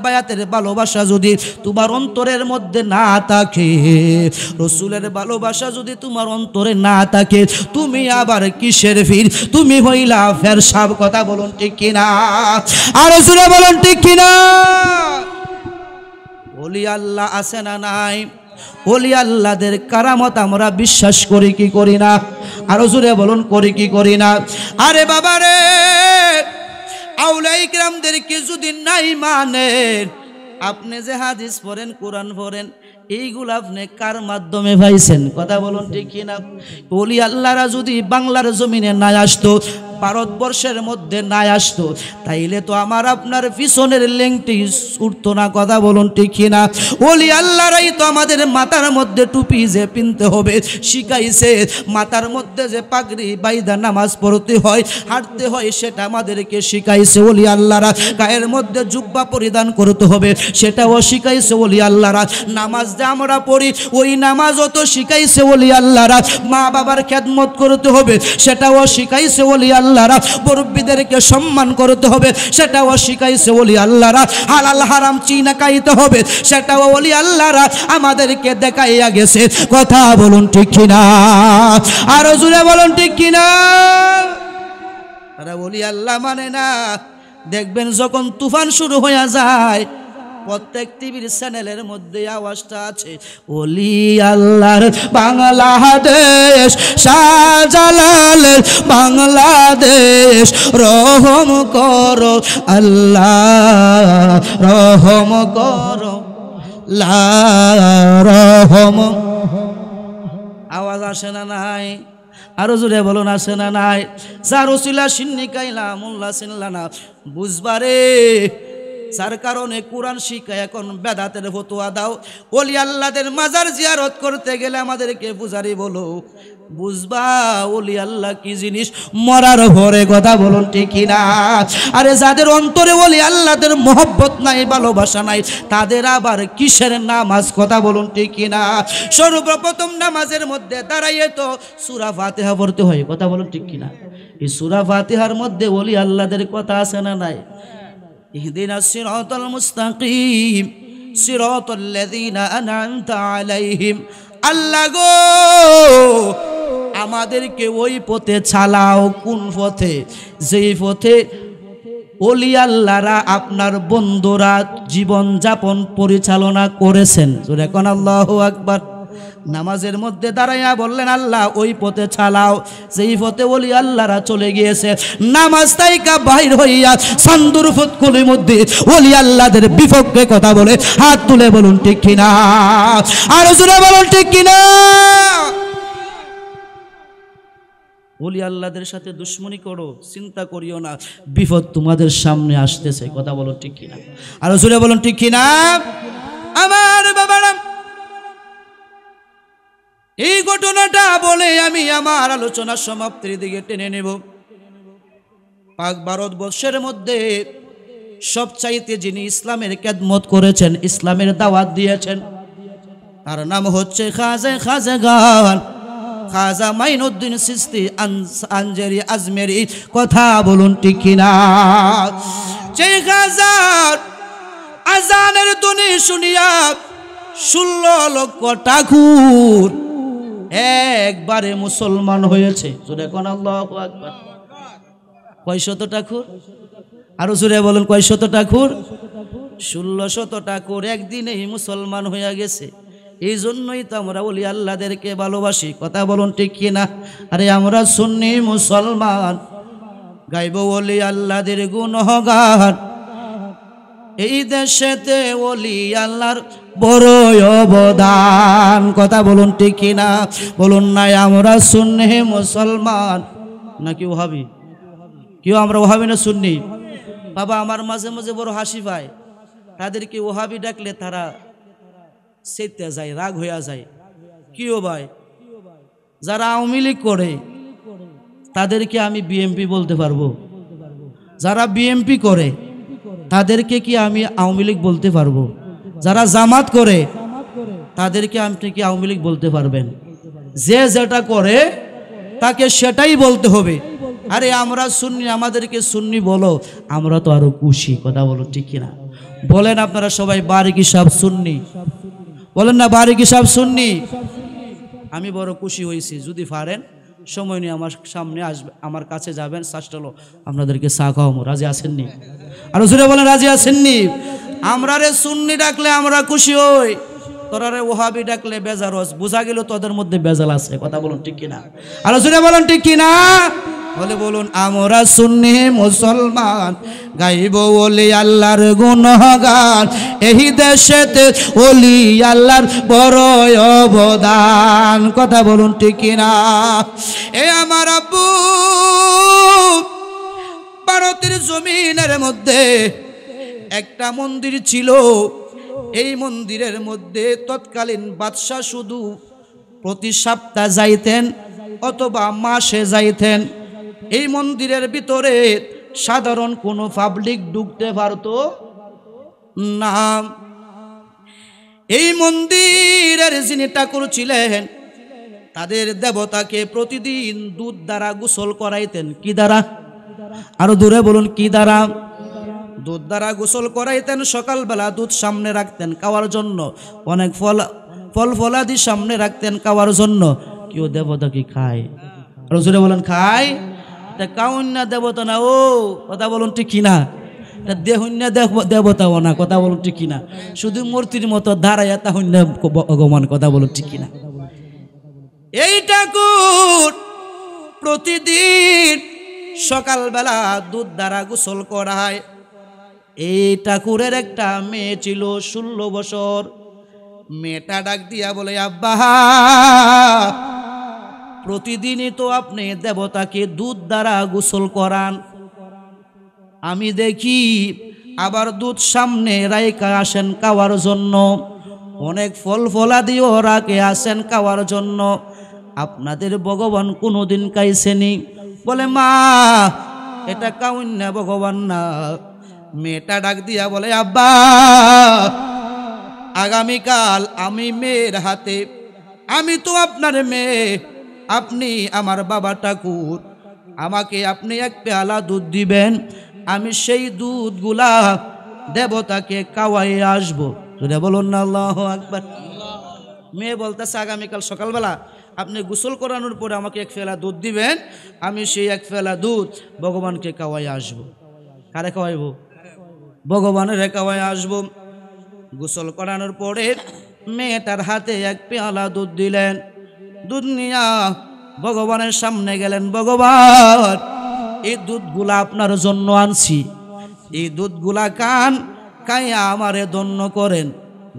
বায়াতের ভালোবাসা যদি তোমার অন্তরের মধ্যে না থাকে, রসুলের ভালোবাসা যদি তোমার অন্তরে না থাকে, তুমি আবার কিসের পীর? তুমি হইলা ফেরসাব। কথা বলুন ঠিক কিনা? আরো জোরে বলুন ঠিক কিনা? ওলি আল্লাহ আছে না নাই? ওলি আল্লাহদের কারামত আমরা বিশ্বাস করি কি করি না? আরো জোরে বলুন, করি কি করি না? আরে বাবা রে, আউলিয়া কেরামদেরকে যদি নাই মানেন, আপনি যে হাদিস পড়েন, কোরআন পড়েন, এইগুলো আপনি কার মাধ্যমে পাইছেন? কথা বলুন ঠিক কিনা? ওলি আল্লাহরা যদি বাংলার জমিনে না আসতো, ভারতবর্ষের মধ্যে না আসতো, তাইলে তো আমার আপনার পিছনের লেংটি উঠতো না। কথা বলুন ঠিক কিনা? ওলি আল্লাহরাই তো আমাদের মাথার মধ্যে টুপি যে পিনতে হবে শিখাইছে, মাথার মধ্যে যে পাগড়ি বাইদা নামাজ পড়তে হয়, হাঁটতে হয়, সেটা আমাদেরকে শিখাইছে ওলি আল্লাহরা। গায়ের মধ্যে জুব্বা পরিধান করতে হবে, সেটাও শিখাইছে ওলি আল্লাহরা। নামাজ যে আমরা পড়ি, ওই নামাজও তো শিখাইছে ওলি আল্লাহরা। মা বাবার খেদমত করতে হবে, সেটাও শিখাইছে ওলি আল্লাহরা। মুরব্বিদেরকে সম্মান করতে হবে, সেটাও শিখাইছে ওলি আল্লাহরা। হালাল হারাম চিনা খাইতে হবে, সেটাও ওলি আল্লাহরা আমাদেরকে দেখাইয়া গেছে। কথা বলুন ঠিক কিনা? আরো জোরে বলুন ঠিক কিনা? আরে ওলি আল্লাহ মানে না। দেখবেন যখন তুফান শুরু হয়ে যায়, প্রত্যেক টিভির চ্যানেলের মধ্যে আওয়াজটা আছে, ওলি আল্লাহর বাংলাদেশ, শাহজালালের বাংলাদেশ, রহম করো আল্লাহ, রহম করো লা রহম। আওয়াজ আসে না নাই? আরো জোরে বলুন, আসে না নাই? যার ওসিলা সিন্নি কাইলা মোল্লা চিনলা না, বুঝবারে। যার কারণে কোরআন শিখা এখন বেদাতের ফতোয়া দাও। ওলি আল্লাহদের মাজার জিয়ারত করতে গেলে আমাদেরকে পূজারি বলো, বুঝবা ওলি আল্লাহ কি জিনিস মরার পরে। কথা বলুন ঠিক কিনা? আরে যাদের অন্তরে ওলি আল্লাহদের মহব্বত নাই, ভালোবাসা নাই, তাদের আবার কিসের নামাজ? কথা বলুন ঠিক কিনা? সর্বপ্রথম নামাজের মধ্যে দাঁড়াইয়ে তো সূরা ফাতিহা পড়তে হয়। কথা বলুন ঠিক কিনা? এই সূরা ফাতিহার মধ্যে ওলি আল্লাহদের কথা আছে না নাই? ইহদিনাস সিরাতাল মুস্তাকিম সিরাতাল লাযিনা আন'আমতা আলাইহিম। আল্লাহ গো, আমাদেরকে ওই পথে চালাও। কোন পথে? যেই পথে ওলি আল্লাহরা আপনার বন্ধুরা জীবন যাপন পরিচালনা করেছেন। জোরে কোন আল্লাহু আকবার। নামাজের মধ্যে দাঁড়াইয়া বললেন, আল্লাহ ওই পথে চালাও যেই পথে ওলি আল্লাহরা চলে গিয়েছে। নামাজ তাইকা বাহির হইয়া সান্দুর ফুতকুলির মধ্যে ওলি আল্লাহদের বিপক্ষে কথা বলে হাত তুলে বলুন ঠিক কিনা? আর জোরে বলুন ঠিক কিনা? ওলি আল্লাহদের সাথে দুশ্মনী করো, চিন্তা করিও না, বিপদ তোমাদের সামনে আসতেছে। কথা বলুন ঠিক কিনা? আর জোরে বলুন ঠিক কিনা? আমার বাবারা, এই ঘটনাটা বলে আমি আমার আলোচনা সমাপ্তির দিকে টেনে নেব। পাক ভারতবর্ষের মধ্যে সবচাইতে যিনি ইসলামের খেদমত করেছেন, ইসলামের দাওয়াত দিয়েছেন, তার নাম হচ্ছে খাজা মাইনুদ্দিন চিশতি আনজারি আজমেরি। কথা বলুন ঠিক কিনা? সেই খাজার আজানের ধ্বনি শুনিয়া 16 লক্ষ ঠাকুর একবারে মুসলমান হয়েছে। জোরে কোন আল্লাহু আকবার। কয়শত ঠাকুর? আরো জোরে বলুন, কয়শত ঠাকুর? 1600 ঠাকুর একদিনেই মুসলমান হয়ে গেছে। এই জন্যই তো আমরা ওলি আল্লাহদেরকে ভালোবাসি। কথা বলুন ঠিক কিনা? আরে আমরা সুন্নি মুসলমান, গাইব ওলি আল্লাহদের গুণগান। এই দেশেতে ওলি আল্লাহর বড় অবদান। কথা বলুন ঠিক কিনা? বলুন না আমরা সুন্নি মুসলমান নাকি ওহাবি? কেউ আমরা ওহাবি না সুন্নি? বাবা আমার মাঝে মাঝে বড় হাসি পায়, তাদেরকে ওহাবি ডাকলে তারা সেতে যায়, রাগ হইয়া যায়। কিও ভাই, যারা আওয়ামী লীগ করে তাদেরকে আমি বিএমপি বলতে পারবো? যারা বিএমপি করে তাদেরকে কি আমি আওয়ামী লীগ বলতে পারবো? যারা জামাত করে তাদেরকে আপনি কি আওয়ামী লীগ বলতে পারবেন? যে যেটা করে তাকে সেটাই বলতে হবে। আরে আমরা সুন্নি, আমাদেরকে সুন্নি বলো, আমরা তো আরো খুশি। কথা বলো ঠিক কিনা? বলেন আপনারা সবাই বারিকি সাহেব সুন্নি বলেন না? বারিকি সাহেব সুন্নি। আমি বড় খুশি হয়েছি। যদি পারেন সময় নিয়ে আমার সামনে আসবে, আমার কাছে যাবেন, শাস্টলো আপনাদেরকে চা খাওয়াবো। রাজি আছেননি? আরো জোরে বলেন রাজি আছেননি? আমরা রে সুন্নি ডাকলে আমরা খুশি হই, তোরা রে ওহাবি ডাকলে বেজারস। বোঝা গেল তোদের মধ্যে বেজাল আছে। কথা বলুন ঠিক কিনা? আরো জোরে বলেন ঠিক কিনা? বলে বলুন আমরা সুন্নি মুসলমান, গাইব ওলি আল্লাহর গুণগান, এই দেশেতে ওলি আল্লাহর বড় অবদান। কথা বলুন ঠিক কিনা? এ আমার আব্বু ভারতের জমিনের মধ্যে একটা মন্দির ছিল। এই মন্দিরের মধ্যে তৎকালীন বাদশাহ শুধু প্রতি সপ্তাহ যাইতেন অথবা মাসে যাইতেন। এই মন্দিরের ভিতরে সাধারণ কোনো পাবলিক ঢুকতে পারতো না। এই মন্দিরের যিনি ঠাকুর ছিলেন তাদের দেবতাকে প্রতিদিন দুধ দ্বারা গোসল করাইতেন। কি দ্বারা? আরো দূরে বলুন কি দ্বারা? দুধ দ্বারা গোসল করাইতেন। সকালবেলা দুধ সামনে রাখতেন খাওয়ার জন্য, অনেক ফল ফলাদি সামনে রাখতেন খাওয়ার জন্য। কেউ দেবতা কি খায়? আরো জোরে বলেন খায়? কাউন্যা দেবতা না ও। কথা বলুন ঠিক কিনা? দেহুন্যা দেবতাও না। কথা বলুন ঠিক কিনা? শুধু মূর্তির মতো দাঁড়াইয়া তাহুন্যা ভগবান। কথা বলুন ঠিক কিনা? এই ঠাকুর প্রতিদিন সকালবেলা দুধ দ্বারা গোসল করায়। এই ঠাকুরের একটা মেয়ে ছিল 16 বছর। মেয়েটা ডাক দিয়া বলে, আব্বা প্রতিদিনই তো আপনি দেবতাকে দুধ দ্বারা গোসল করান, আমি দেখি আবার দুধ সামনে রাইকা আসেন খাওয়ার জন্য, অনেক ফল ফলাদিও রাখে আসেন খাওয়ার জন্য। আপনাদের ভগবান কোনোদিন খাইছেনি? বলে মা এটা কাউন্যা ভগবান না। মেয়েটা ডাক দিয়া বলে, আব্বা আগামীকাল আমি মেয়ের হাতে, আমি তো আপনার মেয়ে, আপনি আমার বাবা ঠাকুর, আমাকে আপনি এক পেয়ালা দুধ দিবেন, আমি সেই দুধগুলা দেবতাকে খাওয়াই আসবো। যদি বলুন না আল্লাহু আকবার। মেয়ে বলতেছে আগামীকাল সকালবেলা আপনি গোসল করানোর পরে আমাকে এক পেয়ালা দুধ দিবেন, আমি সেই এক পেয়ালা দুধ ভগবানকে খাওয়াই আসবো। কারে খাওয়াইব? ভগবানের খাওয়াই আসবো। গোসল করানোর পরে মেয়েটার হাতে এক পেয়ালা দুধ দিলেন। দুধ নিয়া ভগবানের সামনে গেলেন। ভগবান এই দুধগুলা আপনার জন্য আনছি, এই দুধগুলা খাইয়া আমারে ধন্য করেন।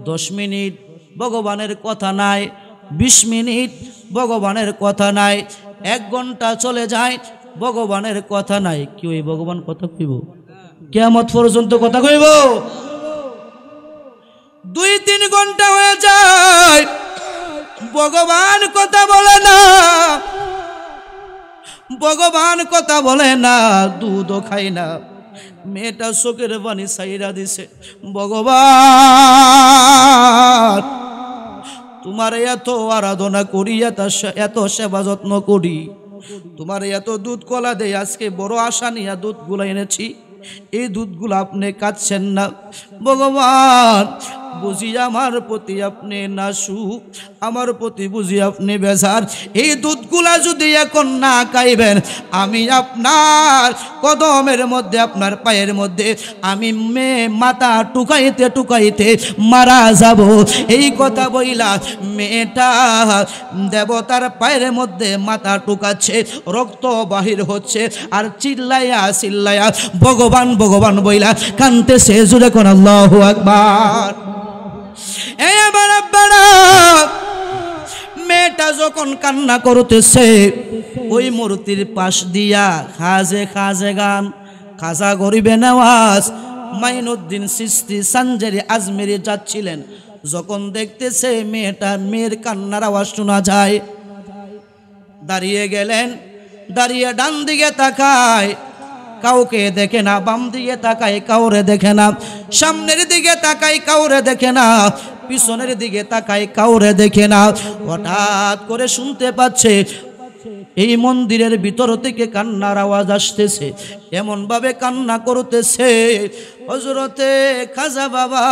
10 মিনিট ভগবানের কথা নাই, 20 মিনিট ভগবানের কথা নাই, 1 ঘন্টা চলে যায় ভগবানের কথা নাই। কি ওই ভগবান কথা কইব? কিয়ামত পর্যন্ত কথা কইব? 2-3 ঘন্টা হয়ে যায়, ভগবান কথা বলে না, ভগবান কথা বলে না, দুধও খাই না। মেয়েটা চোখের পানি ছাইরা দিছে। ভগবান তোমার এত আরাধনা করি, এত সেবা যত্ন করি, তোমার এত দুধ কলা দেয়, আজকে বড় আশা নিয়ে দুধগুলো এনেছি, এই দুধগুলো আপনি খাচ্ছেন না। ভগবান বুঝি আমার প্রতি আপনি নাসুক, আমার প্রতি বুঝি আপনি বেজার। এই দুধগুলা যদি এখন না খাইবেন, আমি আপনার কদমের মধ্যে, আপনার পায়ের মধ্যে আমি মাথা টুকাইতে টুকাইতে মারা যাব। এই কথা বইলা মেয়েটা দেবতার পায়ের মধ্যে মাথা টুকাচ্ছে, রক্ত বাহির হচ্ছে, আর চিল্লাইয়া চিল্লাইয়া ভগবান ভগবান বইলা কানতেছে। জুড়ে কোন আল্লাহু আকবার। মেয়েটা যখন কান্না করতেছে ওই মূর্তির পাশ দিয়া খাজে খাজে গান খাজা গরিবে নওয়াজ মাইনুদ্দিন চিশতি সানজারি আজমেরি যাচ্ছিলেন। যখন দেখতেছে মেয়ের কান্নার আওয়াজ শোনা যায়, দাঁড়িয়ে গেলেন। দাঁড়িয়ে ডান দিকে তাকায়, কাউকে দেখে না। বাম দিকে তাকায়, কাউরে দেখে না। সামনের দিকে তাকায়, কাউরে দেখে না। পিছনের দিকে তাকায়, কাউরে দেখে না। হঠাৎ করে শুনতে পাচ্ছে এই মন্দিরের ভিতর থেকে কান্নার আওয়াজ আসতেছে। এমন ভাবে কান্না করতেছে, হযরতে খাজা বাবা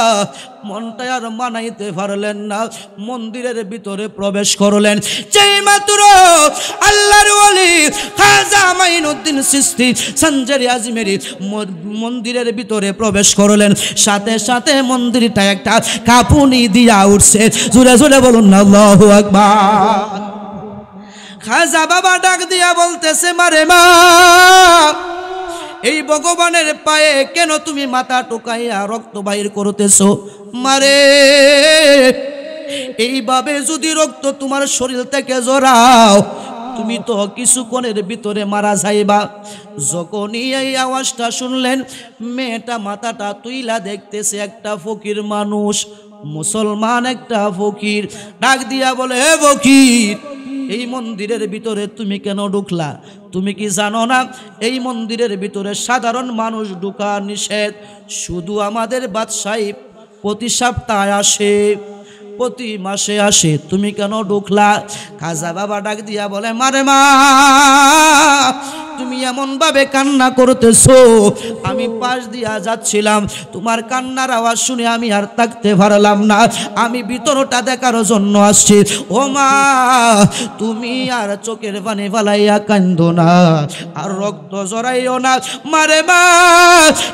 মনটা আর মানাইতে পারলেন না, মন্দিরের ভিতরে প্রবেশ করলেন। যেই মাত্র আল্লাহর ওলি খাজা মাইনুদ্দিন চিশতি সানজারি আজমেরি মন্দিরের ভিতরে প্রবেশ করলেন, সাথে সাথে মন্দিরটা একটা কাঁপুনি দিয়া উঠছে। জোরে জোরে বলুন না আল্লাহু আকবার। খাজা বাবা ডাক দিয়া বলতেছে, মারে মা, এই ভগবানের পায়ে কেন তুমি মাথা টোকাইয়া রক্ত বাহির করতেছো? মারে, এইভাবে যদি রক্ত তোমার শরীর থেকে জড়াও তুমি তো কিছুক্ষণের ভিতরে মারা যাইবা। যখনই এই আওয়াজটা শুনলেন, মেয়েটা মাথাটা তুইলা দেখতেছে একটা ফকির মানুষ, মুসলমান একটা ফকির। ডাক দিয়া বলে, হে ফকির, এই মন্দিরের ভিতরে তুমি কেন ঢুকলা? তুমি কি জানো না এই মন্দিরের ভিতরে সাধারণ মানুষ ঢোকা নিষেধ? শুধু আমাদের বাদশাহী প্রতি সপ্তাহে আসে, প্রতি মাসে আসে, তুমি কেন ঢুকলা? খাজা বাবা ডাক দিয়া বলে, মারে মা, তুমি এমন ভাবে কান্না করতেছো, আমি পাশ দিয়া যাচ্ছিলাম, তোমার কান্নার আওয়াজ শুনে আমি আর থাকতে পারলাম না, আমি ভিতরটা দেখার জন্য আসছি। ও মা, তুমি আর চোখের পানি ফালাইয়া কান্দো না, আর রক্ত জড়াইও না। মারে মা,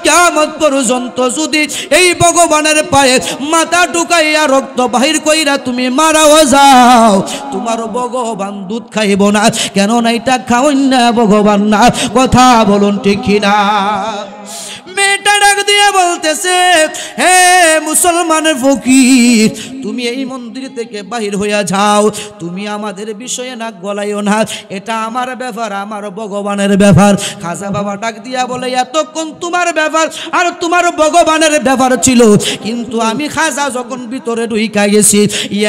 কিয়ামত পর্যন্ত যদি এই ভগবানের পায়ে মাথা ঢুকাইয়া রক্ত বাহির কইরা তুমি মারাও যাও, তোমার ভগবান দুধ খাইব না। কেন না এটা খাওয়াই না ভগবান না। কথা বলুন ঠিক কিনা? মেয়েটা ডাক দিয়ে বলতেছে, হে মুসলমানের ফকির, তুমি এই মন্দির থেকে বাহির হইয়া যাও, তুমি আমাদের বিষয়ে নাক গলাইও না, এটা আমার ব্যাপার, আমার ভগবানের ব্যাপার। খাজা বাবা ডাক দিয়া বলে, এতক্ষণ তোমার ব্যাপার আর তোমার ভগবানের ব্যাপার ছিল, কিন্তু আমি খাজা যখন ভিতরে ঢুইকা গেছি,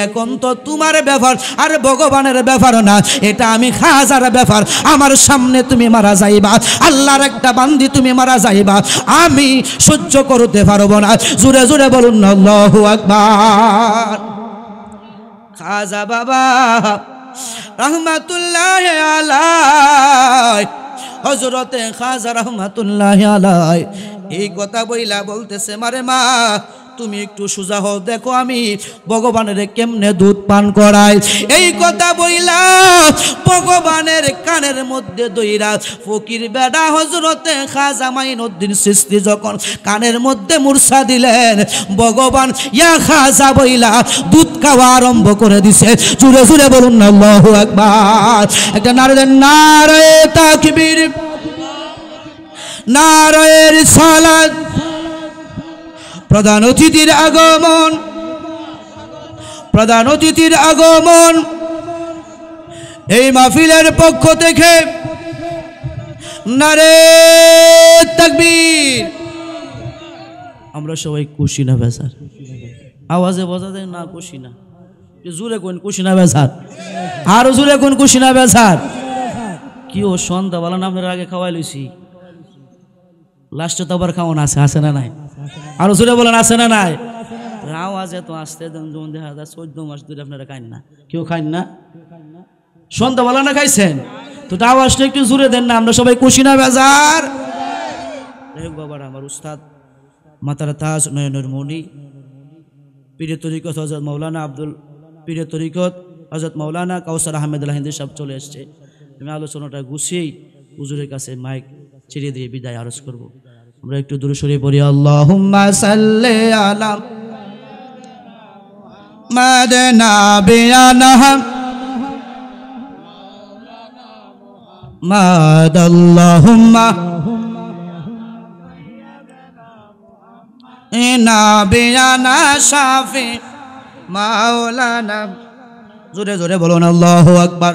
এখন তো তোমার ব্যাপার আর ভগবানের ব্যাপার না, এটা আমি খাজার ব্যাপার। আমার সামনে তুমি মারা যাইবা, আল্লাহর একটা বান্দি তুমি মারা যাইবা, আমি সহ্য করতে পারবো না। জোরে জোরে বলুন না আল্লাহু আকবার। খাজা বাবা রহমাতুল্লাহ আলাইহি, হযরতে খাজা রহমাতুল্লাহ আলাইহি এই কথা বইলা বলতেছে, মারে মা, তুমি একটু সোজা হও, দেখো আমি ভগবানের কেমনে দুধ পান করাই। এই কথা বইলা ভগবানের কানের মধ্যে দইরা ফকির বেডা হযরতে খাজা মাইনুদ্দিন চিশতি যখন কানের মধ্যে মুরসা দিলেন, ভগবান ইয়া খাজা বইলা দুধ খাওয়া আরম্ভ করে দিছে। জোরে জোরে বলুন না আল্লাহু আকবার। একটা নারে দেন, নারে তাকবীর, নারে রিসালাত। প্রধান অতিথির আগমন, প্রধান অতিথির আগমন। এই মাহফিলের পক্ষ থেকে নারে তাকবীর। আমরা সবাই খুশি না বেজার? আওয়াজে বোঝা যায় না খুশি না? জোরে কোন খুশি না বেজার? আরো জোরে কোন খুশি না বেজার? কি ও সন্ধ্যাবেলা না আপনার আগে খাওয়াই লইছি, লাস্টে তো আবার খাওয়ানো আছে, আছে না নাই? আরো জোরে বলেন, আছে না নাই? আওয়াজ এত আসতে যেমন দেখা যায় 14 মাস ধরে আপনারা খাইন না, কেউ খাইন না? সন্ধ্যাবেলা না খাইছেন তো আওয়াজটা একটু জোরে দেন না, আমরা সবাই খুশি না বেজার? বাবার আমার উস্তাদ মাতার তাজ নয়নের মণি পীরে তরিকত হযরত মাওলানা আব্দুল পীরে তরিকত হযরত মাওলানা কাউসার আহমেদ হিন্দি সব চলে এসছে। আমি আলোচনাটা গুছিয়েই হুজুরের কাছে মাইক ছেড়ে দিয়ে বিদায় আরজ করব। আমরা একটু দূরে সরে পড়ি, আল্লাহুম্মা সাল্লি আলা মাদানা বিয়ানা মাদ, আল্লাহুম্মা ইনা বিয়ানা শাফি মাওলানা জোরে জোরে বলুন আল্লাহু আকবার।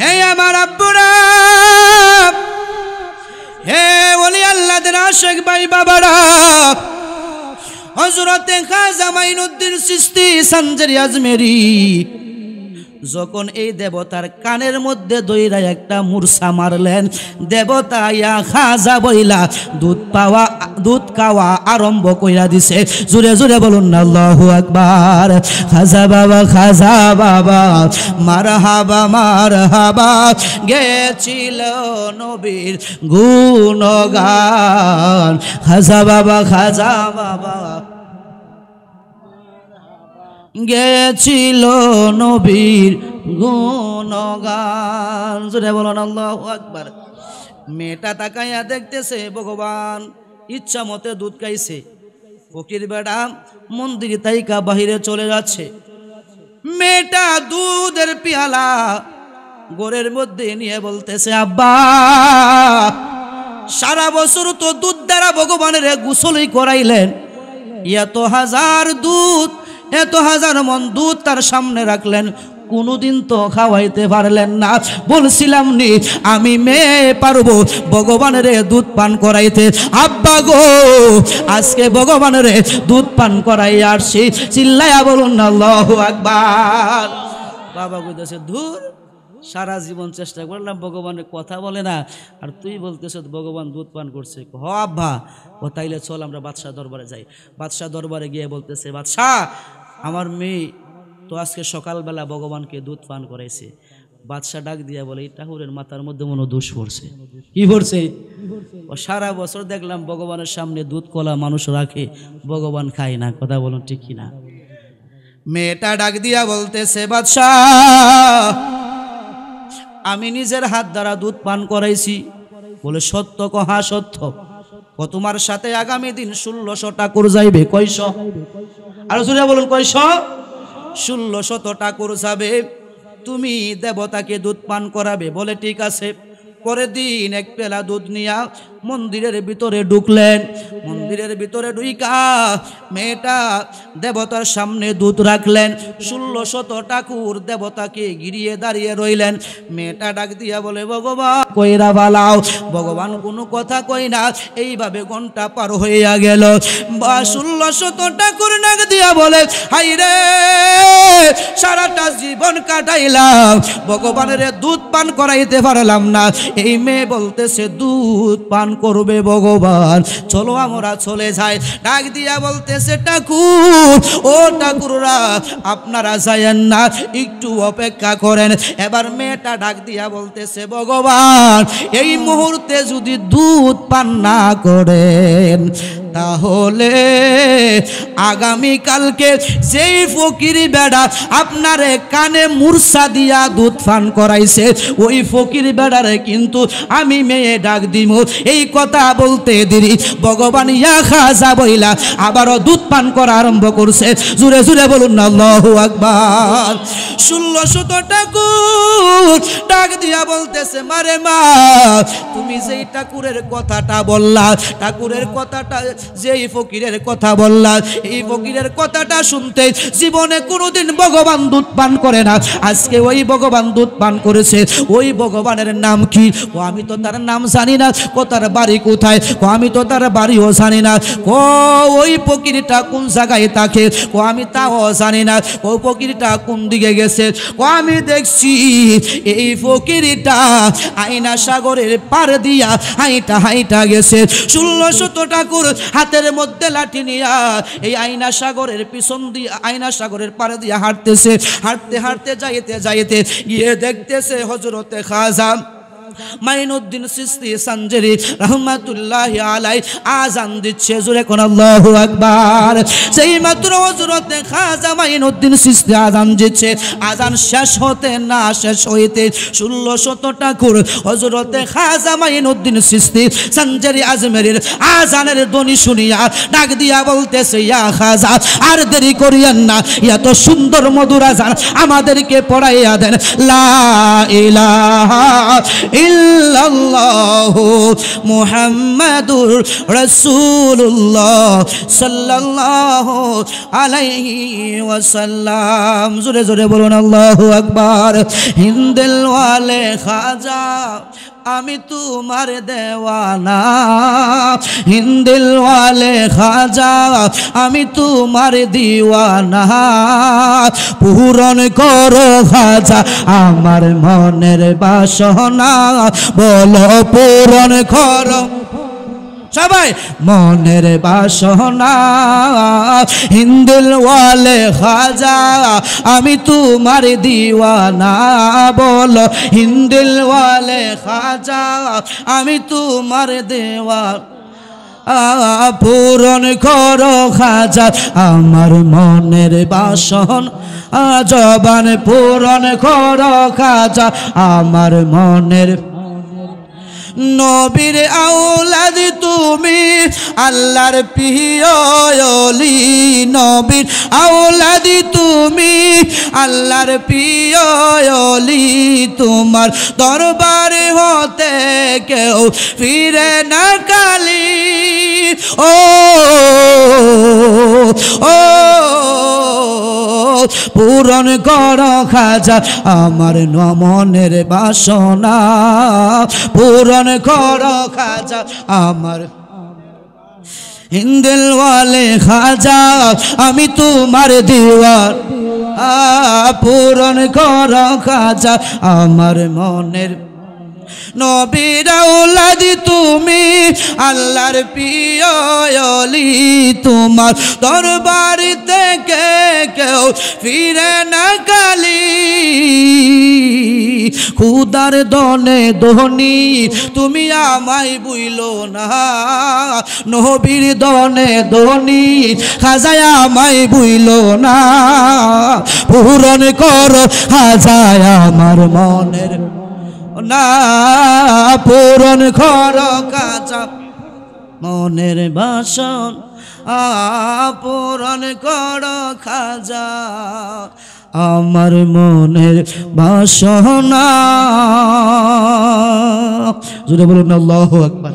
এই আমার আব্বুরা, হে ওলি আল্লাহদের আশিক ভাই বাবারা, হযরতে খাজা মাইনুদ্দিন চিশতি সানজারি আজমেরি যখন এই দেবতার কানের মধ্যে দইরা একটা মুরসা মারলেন, দেবতা ইয়া খাজা বইলা দুধ খাওয়া আরম্ভ কইরা দিছে। জোরে জোরে বলুন না আল্লাহু আকবার। খাজা বাবা মারহাবা মারহাবা, গেছিল নবীর গুণগান। খাজা বাবা গেছিল নবীর গুণগান। জোরে বলুন আল্লাহু আকবার। মেয়েটা তাকাইয়া দেখতেছে ভগবান ইচ্ছা মতে দুধ খাইছে, ফকির বেটা মন্দির তাইকা বাহিরে চলে যাচ্ছে। মেয়েটা দুধের পিয়ালা গোরের মধ্যে নিয়ে বলতেছে, আব্বা সারা বছর তো দুধ দ্বারা ভগবানের গোসলই করাইলেন, এত হাজার দুধ, এত হাজার মন দুধ তার সামনে রাখলেন, কোনোদিন তো খাওয়াইতে পারলেন না। বলছিলাম নি আমি মেয়ে পারবো ভগবানের দুধ পান করাইতে। আব্বা গো আজকে ভগবানের দুধ পান করাই আসছি। চিল্লায়া বলুন না আল্লাহু আকবার। বাবা কইতেছে, ধুর সারা জীবন চেষ্টা করলাম ভগবানের কথা বলে না, আর তুই বলতেছ ভগবান দুধ পান করছে। হ আব্বা, ও তাইলে চল আমরা বাদশাহ দরবারে যাই। বাদশাহ দরবারে গিয়ে বলতেছে, বাদশাহ আমার মেয়ে তো আজকে সকালবেলা ভগবানকে দুধ পান করাইছে। বাদশাহ ডাক দিয়া বলে, এই ঠাকুরের মাথার মধ্যে মনে দোষ পড়ছে। কি পড়ছে? ও সারা বছর দেখলাম ভগবানের সামনে দুধ কলা মানুষ রাখে, ভগবান খায় না। কথা বলুন ঠিক কিনা? মেয়েটা ডাক দিয়া বলতেছে, বাদশাহ আমি নিজের হাত দ্বারা দুধ পান করাইছি। বলে সত্য কহা সত্য। ও তোমার সাথে আগামী দিন 1600 ঠাকুর যাইবে। কয়শ? আর জোরে বলুন কয়শ? 1600 ঠাকুর যাবে, তুমি দেবতাকে দুধ পান করাবে। বলে ঠিক আছে। পরের দিন এক পেলা দুধ নিয়া মন্দিরের ভিতরে ঢুকলেন। মন্দিরের ভিতরে ঢুইকা মেয়েটা দেবতার সামনে দুধ রাখলেন। 1600 ঠাকুর দেবতাকে ঘিরিয়ে দাঁড়িয়ে রইলেন। মেয়েটা ডাক দিয়া বলে, ভগবান কইরা বালাও। ভগবান কোনো কথা কই না। এইভাবে ঘন্টা পার হইয়া গেল। 1600 ঠাকুর ডাক দিয়া বলে, হাই রে সারাটা জীবন কাটাইলাম, ভগবানের দুধ পান করাইতে পারলাম না। এই মেয়ে বলতেছে দুধ পান করবে ভগবান, চলো আমরা চলে যাই। ডাক দিয়া বলতেছে, ঠাকুর ও ঠাকুররা আপনারা যায়েন না, একটু অপেক্ষা করেন। এবার মেয়েটা ডাক দিয়া বলতেছে, ভগবান এই মুহূর্তে যদি দুধ পান না করেন তাহলে আগামীকালকে যেই ফকির বেড়া আপনারে কানে মুরসা দিয়া দুধ পান করাইছে, ওই ফকির বেড়ারে কিন্তু আমি মেয়ে ডাক দিব। এই কথা বলতে দেরি ভগবান ইয়া খাজা বইলা আবারও দুধ পান করা আরম্ভ করছে। জুড়ে জুড়ে বলুন না আল্লাহু আকবার। 1600 ঠাকুর ডাক দিয়া বলতেছে, মারে মা তুমি যেই ঠাকুরের কথাটা বললা, ঠাকুরের কথাটা যেই ফকিরের কথা বললা, এই ফকিরের কথাটা শুনতে জীবনে কোনোদিন ভগবান দুধ পান করে না। আজকে ওই ভগবান দুধ পান করেছে। ওই ভগবানের নাম কি? ও আমি তো তার নাম জানি না। ও তার বাড়ি কোথায়? ও আমি তো তার বাড়িও জানি না। ও ওই ফকিরটা কোন জায়গায় থাকে? ও আমি তাও জানি না। ও ফকিরটা কোন দিকে গেছে? ও আমি দেখছি এই ফকিরটা আয়না সাগরের পার দিয়া হাইটা হাইটা গেছে। 1600 ঠাকুর হাতের মধ্যে লাঠি নিয়া এই আয়না সাগরের পিছন দিয়ে আয়না সাগরের পার দিয়া হাঁটতেছে। হাঁটতে হাঁটতে যাইতে যাইতে গিয়ে দেখতেছে হযরতে খাজা মাইনুদ্দিন চিশতি সানজারি রহমাতুল্লাহি আলাইহি আযান দিচ্ছে। জোরে কোন আল্লাহু আকবার। সেই মাত্র হযরতে খাজা মাইনুদ্দিন চিশতি আযান দিচ্ছে। আযান শেষ হতে না শেষ হইতে 1600 ঠাকুর হযরতে খাজা মাইনুদ্দিন চিশতি সানজারি আজমেরের আযানের ধ্বনি শুনিয়া ডাক দিয়া বলতেছে, ইয়া খাজা আর দেরি করিয়েন না, এত সুন্দর মধুর আযান আমাদেরকে পড়াইয়া দেন। লা ইলাহা ইল্লাল্লাহু মুহাম্মাদুর রাসূলুল্লাহ সাল্লাল্লাহু আলাইহি ওয়াসাল্লাম। জোরে জোরে বলুন আল্লাহু আকবার। হিন্দিল ওয়ালে খাজা আমি তোমার দেওয়ানা, হিন্দিল ওয়ালে খাজা আমি তোমার দিওয়ানা, পূরণ করো খাজা আমার মনের বাসনা, বলো পূরণ করো সবাই মনের বাসনা। হিন্দিল ওয়ালে খাজা আমি তোমার দিওয়ানা, বলো হিন্দিল ওয়ালে খাজা আমি তোমার দেওয়ানা, পূরণ করো খাজা আমার মনের বাসনা, জবান পূরণ করো খাজা আমার মনের। নবীর আওলাদ তুমি আল্লাহর প্রিয় ওলি, নবীর আওলাদ তুমি আল্লাহর প্রিয় ওলি, তোমার দরবারে হতে কেউ ফিরে না কালি। ও ও পূরণ করো খাজা আমার মনের বাসনা, পূরণ করো খাজা আমার। হিন্দিল ওয়ালে খাজা আমি তোমার দিওয়ানা, পূরণ করো খাজা আমার মনের। নবীর আওলাদ তুমি আল্লাহর প্রিয় ওলি, তোমার দরবার থেকে কেউ ফিরে না কালি। খুদার দনে ধনী তুমি আমায় বুইলো না, নবীর দনে ধনী খাজায় আমায় বুইলো না, পূরণ করো খাজায় আমার মনের না, পূরণ করো খাজা মনের বাসন, পূরণ করো খাজা আমার মনের বাসনা। জোরে বলুন আল্লাহু আকবার।